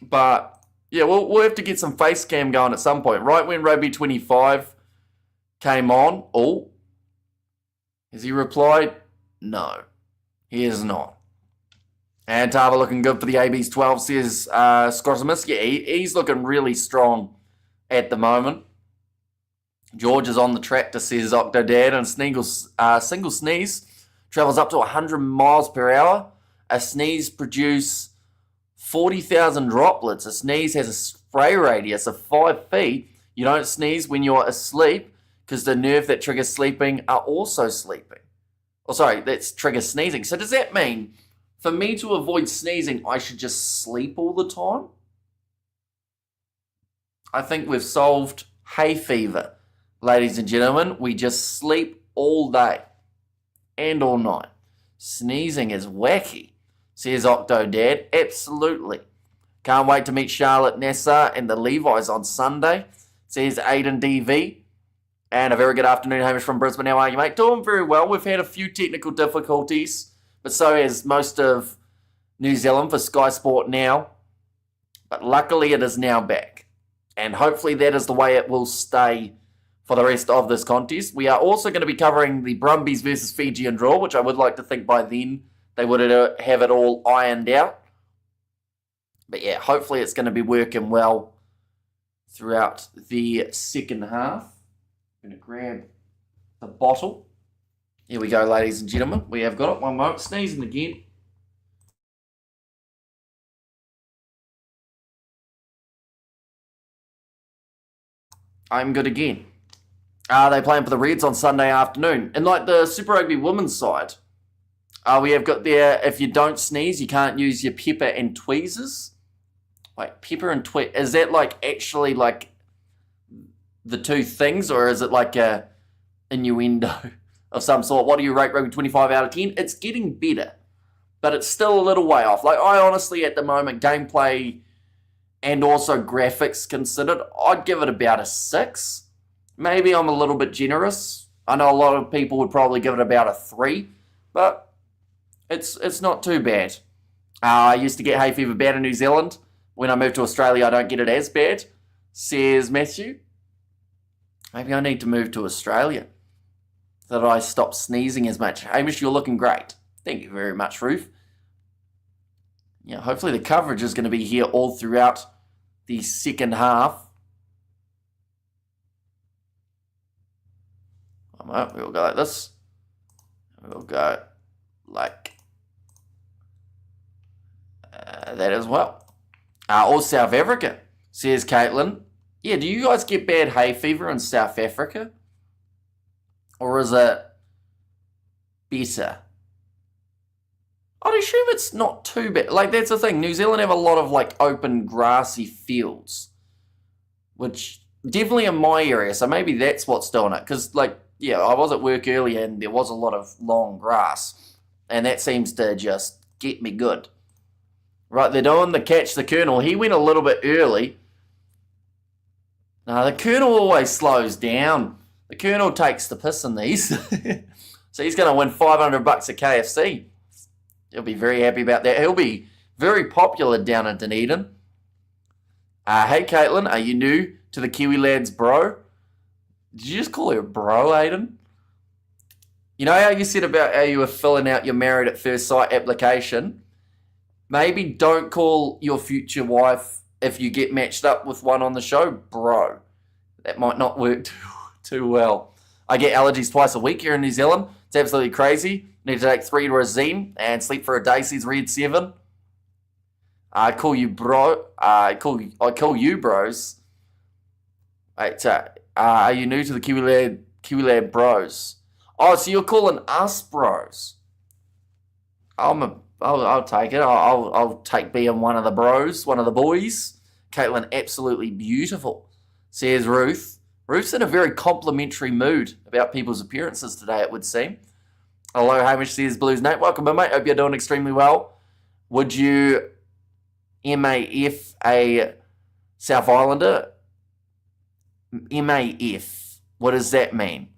But, yeah, we'll have to get some face cam going at some point. Right when Rugby 25 came on. Oh, has he replied? No, he has not. And Tava looking good for the AB's 12, says Scrotimus. Yeah, he's looking really strong at the moment. George is on the tractor, says Octodad, and single sneeze travels up to 100 miles per hour. A sneeze produces 40,000 droplets. A sneeze has a spray radius of 5 feet. You don't sneeze when you're asleep because the nerve that triggers sleeping are also sleeping. Oh, sorry, that's triggers sneezing. So does that mean for me to avoid sneezing, I should just sleep all the time. I think we've solved hay fever, ladies and gentlemen. We just sleep all day and all night. Sneezing is wacky, says Octodad. Absolutely. Can't wait to meet Charlotte Nassar and the Levis on Sunday, says Aiden DV. And a very good afternoon, Hamish from Brisbane. How are you, mate? Doing very well. We've had a few technical difficulties, but so has most of New Zealand for Sky Sport now. But luckily it is now back. And hopefully that is the way it will stay for the rest of this contest. We are also going to be covering the Brumbies versus Fijian draw, which I would like to think by then they would have it all ironed out. But yeah, hopefully it's going to be working well throughout the second half. I'm going to grab the bottle. Here we go, ladies and gentlemen. We have got it. One moment. Sneezing again. I'm good again. They playing for the Reds on Sunday afternoon. And like the Super Rugby women's side, we have got there, if you don't sneeze, you can't use your pepper and tweezers. Wait, pepper and tweezers. Is that like actually like the two things, or is it like a innuendo of some sort? What do you rate rugby 25 out of 10? It's getting better, but it's still a little way off. Like, I honestly, at the moment, gameplay and also graphics considered, I'd give it about a 6. Maybe I'm a little bit generous. I know a lot of people would probably give it about a 3, but it's not too bad. I used to get hay fever bad in New Zealand. When I moved to Australia, I don't get it as bad, says Matthew. Maybe I need to move to Australia so that I stop sneezing as much. Hamish, you're looking great. Thank you very much, Ruth. Yeah, hopefully the coverage is going to be here all throughout the second half. We'll go like this. We'll go like that as well. Or South Africa, says Caitlin. Yeah, do you guys get bad hay fever in South Africa? Or is it better? I'd assume it's not too bad. Like, that's the thing. New Zealand have a lot of, like, open grassy fields. Which, definitely in my area. So maybe that's what's doing it. Because, like, yeah, I was at work earlier and there was a lot of long grass. And that seems to just get me good. Right, they're doing the catch the Colonel. He went a little bit early. No, the Colonel always slows down. The Colonel takes the piss in these. So he's going to win $500 at KFC. He'll be very happy about that. He'll be very popular down in Dunedin. Hey, Caitlin, are you new to the Kiwi Lads, bro? Did you just call her bro, Aiden? You know how you said about how you were filling out your Married at First Sight application? Maybe don't call your future wife, if you get matched up with one on the show, bro. That might not work too well. I get allergies twice a week here in New Zealand. It's absolutely crazy. Need to take 3 Rosine and sleep for a day, says Red 7. I call you bro. I call you bros. Wait, are you new to the Kiwi Lad bros? Oh, so you're calling us bros? I'll take it. I'll take being one of the bros, one of the boys. Caitlin, absolutely beautiful, says Ruth. Ruth's in a very complimentary mood about people's appearances today, it would seem. Hello, Hamish, says Blues Nate. Welcome in, mate. Hope you're doing extremely well. Would you MAF a South Islander? MAF. What does that mean?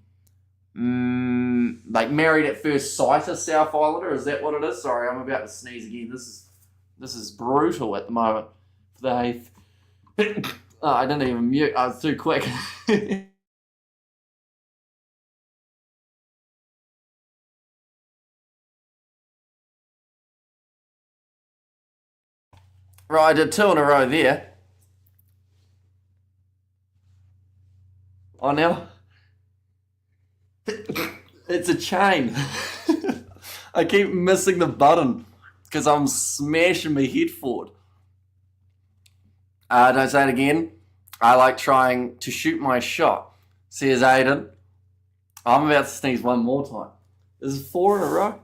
Like Married at First Sight a South Islander? Is that what it is? Sorry, I'm about to sneeze again. This is brutal at the moment. I didn't even mute. I was too quick. Right, I did 2 in a row there. Oh, now it's a chain. I keep missing the button because I'm smashing my head forward. Don't say it again. I like trying to shoot my shot, says Aiden. I'm about to sneeze one more time. This is 4 in a row.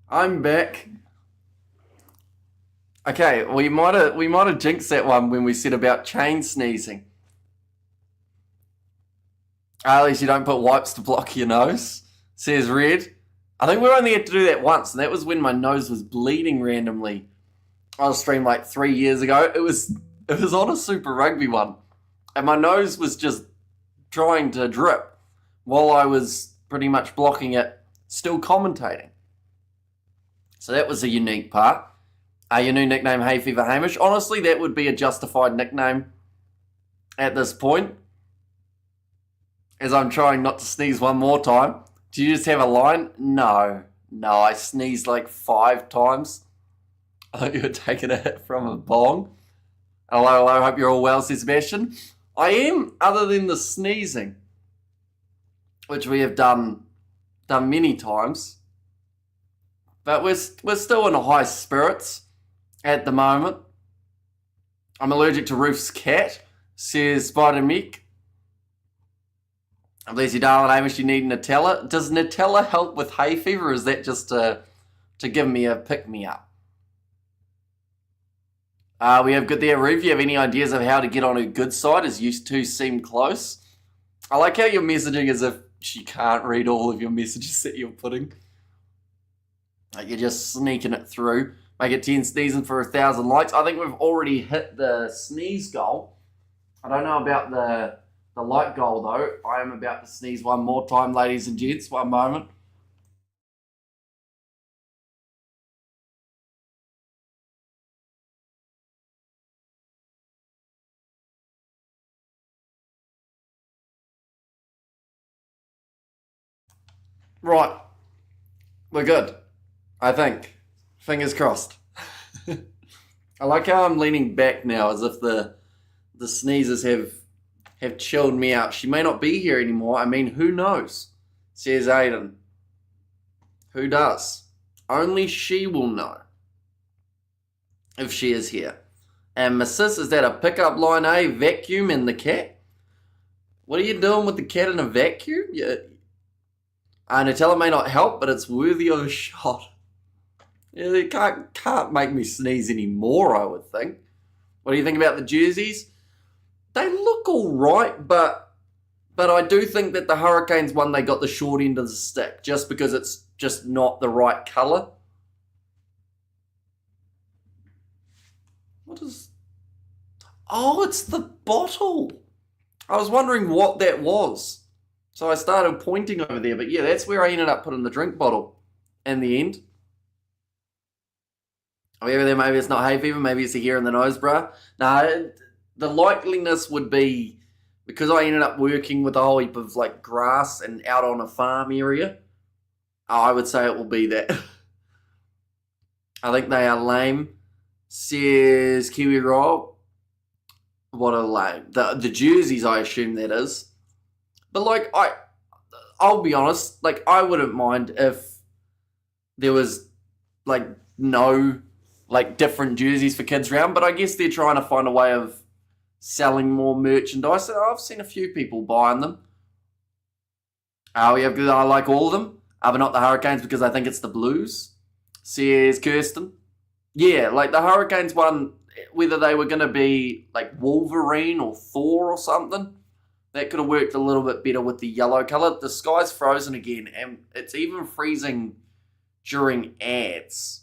I'm back. Okay, we might have jinxed that one when we said about chain sneezing. At least you don't put wipes to block your nose. Says Red. I think we only had to do that once, and that was when my nose was bleeding randomly on a stream like 3 years ago. It was on a Super Rugby one, and my nose was just trying to drip while I was pretty much blocking it, still commentating. So that was a unique part. Your new nickname, Hay Fever Hamish. Honestly, that would be a justified nickname at this point, as I'm trying not to sneeze one more time. Do you just have a line? No, I sneezed like 5 times. I thought you were taking a hit from a bong. Hello, hope you're all well, says Sebastian. I am, other than the sneezing, which we have done many times. But we're still in high spirits at the moment. I'm allergic to Ruth's cat, says Spider Mick. Bless you, darling Hamish, you need Nutella. Does Nutella help with hay fever, or is that just to give me a pick-me-up? We have good there, Ruth. You have any ideas of how to get on her good side, as you two seem close? I like how you're messaging as if she can't read all of your messages that you're putting. Like you're just sneaking it through. Make it 10 sneezing for 1,000 likes. I think we've already hit the sneeze goal. I don't know about the like goal, though. I am about to sneeze one more time, ladies and gents. One moment. Right. We're good, I think. Fingers crossed. I like how I'm leaning back now, as if the sneezes have chilled me out. She may not be here anymore. I mean, who knows? Says Aiden. Who does? Only she will know if she is here. And Mrs., is that a pickup line, eh? Vacuum in the cat? What are you doing with the cat in a vacuum? Nutella may not help, but it's worthy of a shot. Yeah, they can't make me sneeze anymore, I would think. What do you think about the jerseys? They look all right, but I do think that the Hurricanes one, they got the short end of the stick, just because it's just not the right colour. What is... Oh, it's the bottle. I was wondering what that was. So I started pointing over there, but yeah, that's where I ended up putting the drink bottle in the end. Maybe it's not hay fever, maybe it's a hair in the nose, bruh. No, the likeliness would be, because I ended up working with a whole heap of like grass and out on a farm area, I would say it will be that. I think they are lame, says Kiwi Rob. What a lame. The jerseys, I assume that is. But like, I'll be honest, like I wouldn't mind if there was like no like different jerseys for kids around, but I guess they're trying to find a way of selling more merchandise. I've seen a few people buying them. I like all of them, but not the Hurricanes because I think it's the Blues, says Kirsten. Yeah, like the Hurricanes one, whether they were going to be like Wolverine or Thor or something, that could have worked a little bit better with the yellow colour. The sky's frozen again, and it's even freezing during ads,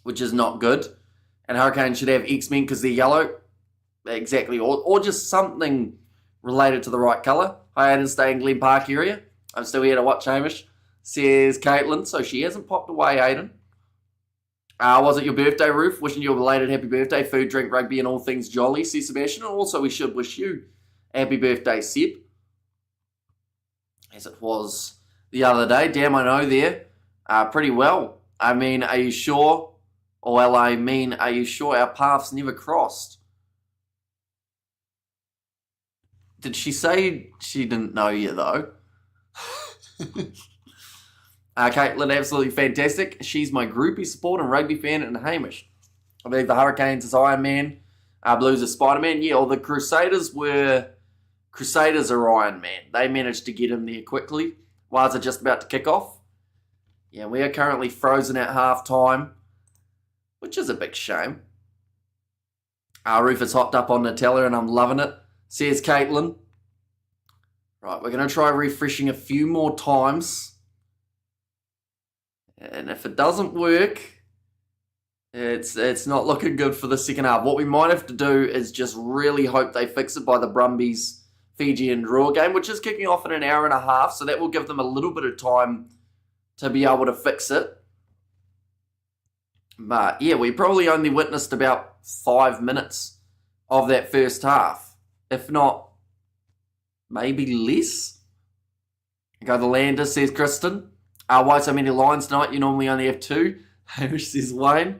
which is not good. And Hurricanes should have X-Men because they're yellow. Exactly. Or just something related to the right colour. Hi, Aiden, stay in Glen Park area. I'm still here to watch Hamish, says Caitlin. So she hasn't popped away, Aiden. Was it your birthday, Ruth? Wishing you a belated happy birthday. Food, drink, rugby, and all things jolly, says Sebastian. And also we should wish you happy birthday, Seb. As it was the other day. Damn, I know there. Pretty well. I mean, are you sure? Are you sure our paths never crossed? Did she say she didn't know you, though? Caitlin, absolutely fantastic. She's my groupie support and rugby fan and Hamish. I believe the Hurricanes is Iron Man. Blues are Spider-Man. Yeah, well, the Crusaders are Iron Man. They managed to get him there quickly. Why is it just about to kick off? Yeah, we are currently frozen at half-time, which is a big shame. Our roof is hopped up on Nutella and I'm loving it, says Caitlin. Right, we're going to try refreshing a few more times. And if it doesn't work, it's not looking good for the second half. What we might have to do is just really hope they fix it by the Brumbies Fijian draw game, which is kicking off in an hour and a half, so that will give them a little bit of time to be able to fix it. But yeah, we probably only witnessed about 5 minutes of that first half, if not maybe less. Go the Lander, says Kristen. Why so many lines tonight? You normally only have 2. Hamish says Wayne.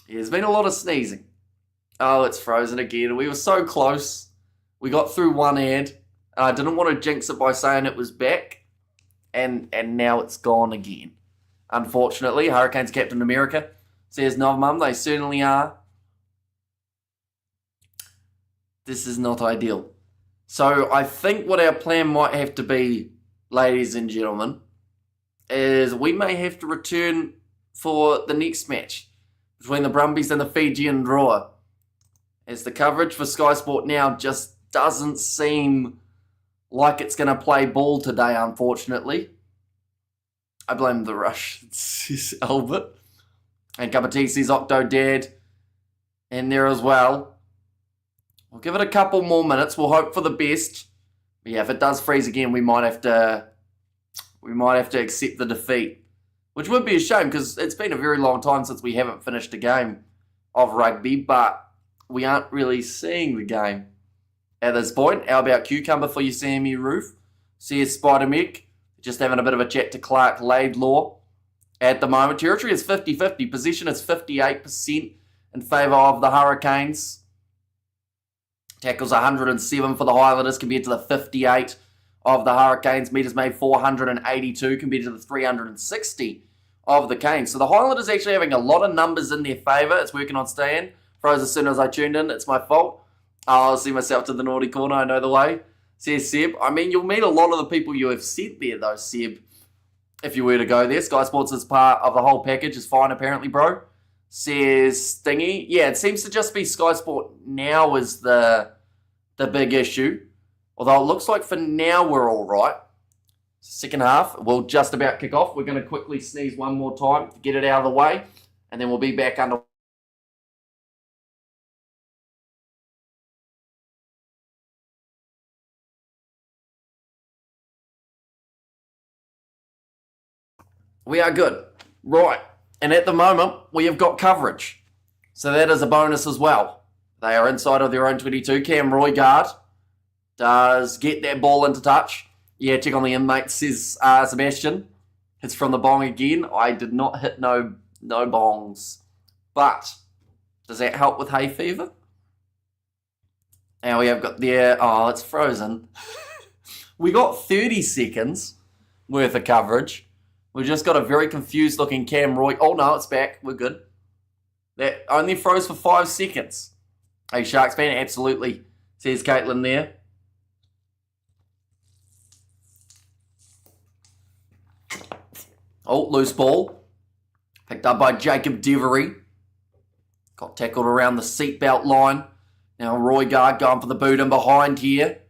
Yeah, there's been a lot of sneezing. Oh, it's frozen again. We were so close. We got through one ad. I didn't want to jinx it by saying it was back. And now it's gone again. Unfortunately, Hurricanes Captain America says, no, Mum, they certainly are. This is not ideal. So I think what our plan might have to be, ladies and gentlemen, is we may have to return for the next match between the Brumbies and the Fijian drawer, as the coverage for Sky Sport now just doesn't seem like it's going to play ball today, unfortunately. I blame the rush, says Albert. And Kapati says Octo Dad in there as well. We'll give it a couple more minutes. We'll hope for the best. But yeah, if it does freeze again, we might have to accept the defeat, which would be a shame because it's been a very long time since we haven't finished a game of rugby, but we aren't really seeing the game at this point. How about Cucumber for your Sammy Roof? Says Spider-Meg. Just having a bit of a chat to Clark Laidlaw at the moment. Territory is 50-50. Possession is 58% in favour of the Hurricanes. Tackles 107 for the Highlanders compared to the 58 of the Hurricanes. Meters made 482 compared to the 360 of the Canes. So the Highlanders actually having a lot of numbers in their favour. It's working on Stan. Froze as soon as I tuned in. It's my fault. I'll see myself to the naughty corner. I know the way. Says Seb. I mean, you'll meet a lot of the people you have sent there, though, Seb, if you were to go there. Sky Sports is part of the whole package. Is fine, apparently, bro. Says Stingy. Yeah, it seems to just be Sky Sport now is the big issue. Although it looks like for now we're all right. Second half will just about kick off. We're going to quickly sneeze one more time to get it out of the way. And then we'll be back under. We are good. Right. And at the moment, we have got coverage. So that is a bonus as well. They are inside of their own 22. Cam Roygaard does get that ball into touch. Yeah, check on the inmate, says Sebastian. It's from the bong again. I did not hit no bongs. But does that help with hay fever? And we have got there. Oh, it's frozen. We got 30 seconds worth of coverage. We just got a very confused looking Cam Roy. Oh no, it's back. We're good. That only froze for 5 seconds. Hey, Sharks fan, absolutely, says Caitlin there. Oh, loose ball. Picked up by Jacob Devery. Got tackled around the seatbelt line. Now Roygaard going for the boot in behind here.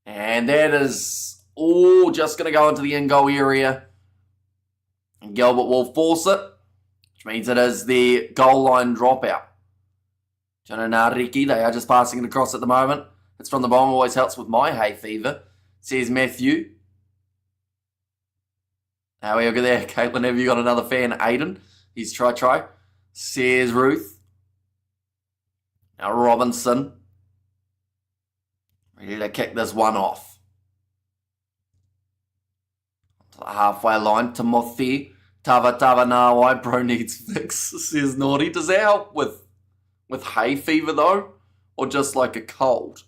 And that is all just going to go into the in-goal area. And Gilbert will force it, which means it is the goal line dropout. Jananariki, they are just passing it across at the moment. It's from the bottom, always helps with my hay fever, says Matthew. Now we look at there. Caitlin, have you got another fan? Aiden, he's try, says Ruth. Now Robinson, ready to kick this one off. To the halfway line, Timothy. Tava Nawai, bro needs fix, says Naughty. Does that help with hay fever though? Or just like a cold?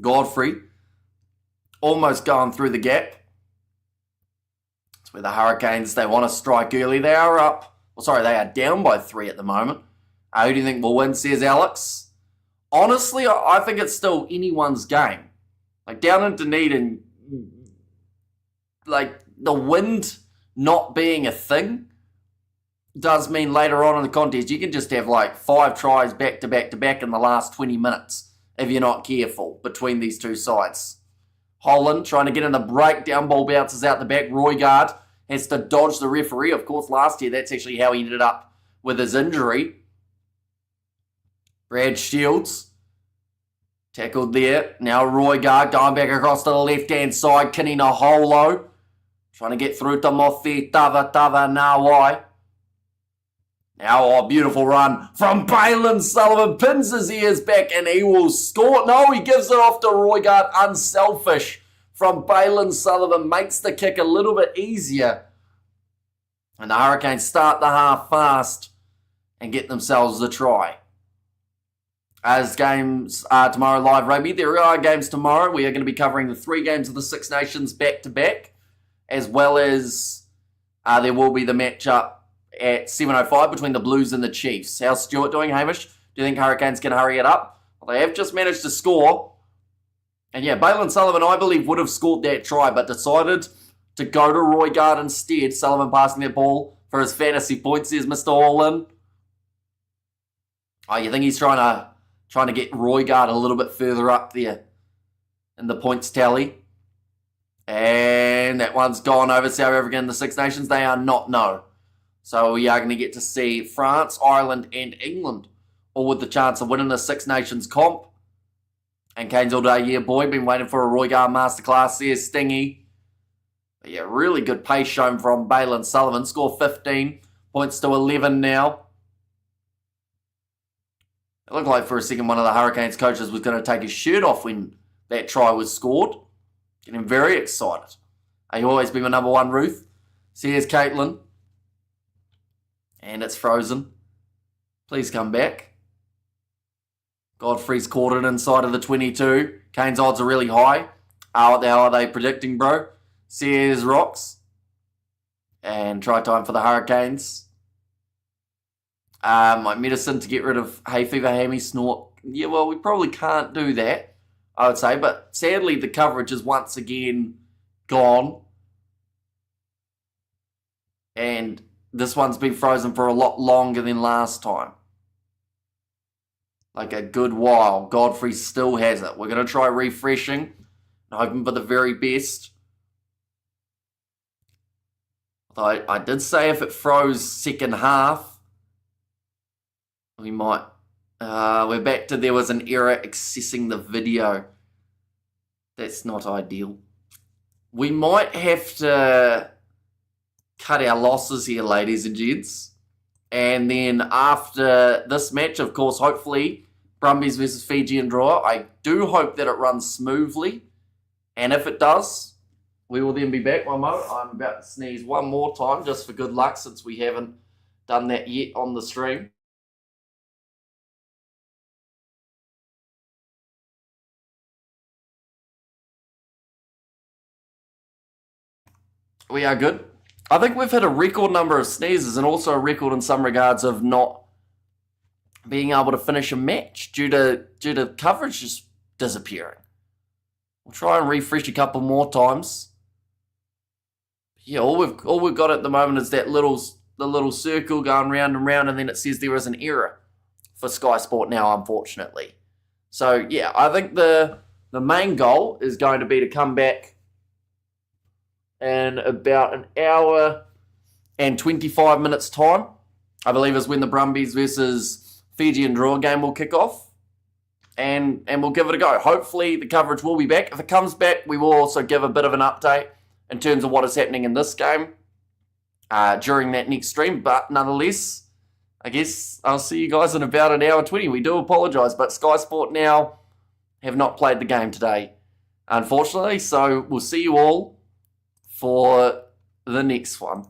Godfrey, almost going through the gap. It's where the Hurricanes, they want to strike early. They are up. Well, sorry, they are down by 3 at the moment. Who do you think will win, says Alex? Honestly, I think it's still anyone's game. Like down in Dunedin, like the wind not being a thing does mean later on in the contest you can just have like 5 tries back to back to back in the last 20 minutes if you're not careful between these two sides. Holland trying to get in the breakdown, ball bounces out the back. Roygaard has to dodge the referee. Of course, last year that's actually how he ended up with his injury. Brad Shields tackled there. Now Roygaard going back across to the left-hand side. Kinina Holo trying to get through to Mothi Tava Nawai. Now, a beautiful run from Balin Sullivan. Pins his ears back and he will score. No, he gives it off to Roygaard. Unselfish from Balin Sullivan. Makes the kick a little bit easier. And the Hurricanes start the half fast and get themselves a try. As games are tomorrow, Live Rugby. There are games tomorrow. We are going to be covering the 3 games of the Six Nations back-to-back. As well as there will be the matchup at 7:05 between the Blues and the Chiefs. How's Stewart doing, Hamish? Do you think Hurricanes can hurry it up? Well, they have just managed to score. And yeah, Balin Sullivan, I believe, would have scored that try, but decided to go to Roygaard instead. Sullivan passing that ball for his fantasy points. There's Mr. All-In. Oh, you think he's trying to get Roygaard a little bit further up there in the points tally? And that one's gone over South Africa and the Six Nations. They are not, no. So we are going to get to see France, Ireland, and England all with the chance of winning the Six Nations comp. And Canes all day, yeah, boy. Been waiting for a Roygaard masterclass there, Stingy. But yeah, really good pace shown from Balin Sullivan. Score 15, points to 11 now. It looked like for a second one of the Hurricanes coaches was going to take his shirt off when that try was scored. Getting very excited. You always be my number one, Ruth. So here's Caitlin. And it's frozen. Please come back. Godfrey's caught it inside of the 22. Canes' odds are really high. What the hell are they predicting, bro? Sears rocks. And try time for the Hurricanes. My medicine to get rid of hay fever, hammy, snort. Yeah, well, we probably can't do that, I would say. But sadly, the coverage is once again gone. And this one's been frozen for a lot longer than last time. Like a good while. Godfrey still has it. We're going to try refreshing and hoping for the very best. Although I did say if it froze second half, we might. We're back to there was an error accessing the video. That's not ideal. We might have to cut our losses here, ladies and gents. And then after this match, of course, hopefully, Brumbies versus Fijian draw. I do hope that it runs smoothly. And if it does, we will then be back. One moment. I'm about to sneeze one more time just for good luck since we haven't done that yet on the stream. We are good. I think we've hit a record number of sneezes and also a record in some regards of not being able to finish a match due to coverage just disappearing. We'll try and refresh a couple more times. Yeah, all we've got at the moment is that the little circle going round and round, and then it says there is an error for Sky Sport now, unfortunately. So yeah, I think the main goal is going to be to come back in about an hour and 25 minutes time, I believe, is when the Brumbies versus Fijian draw game will kick off. And we'll give it a go. Hopefully the coverage will be back. If it comes back, we will also give a bit of an update in terms of what is happening in this game during that next stream. But nonetheless, I guess I'll see you guys in about an hour 20. We do apologise, but Sky Sport now have not played the game today, unfortunately. So we'll see you all for the next one.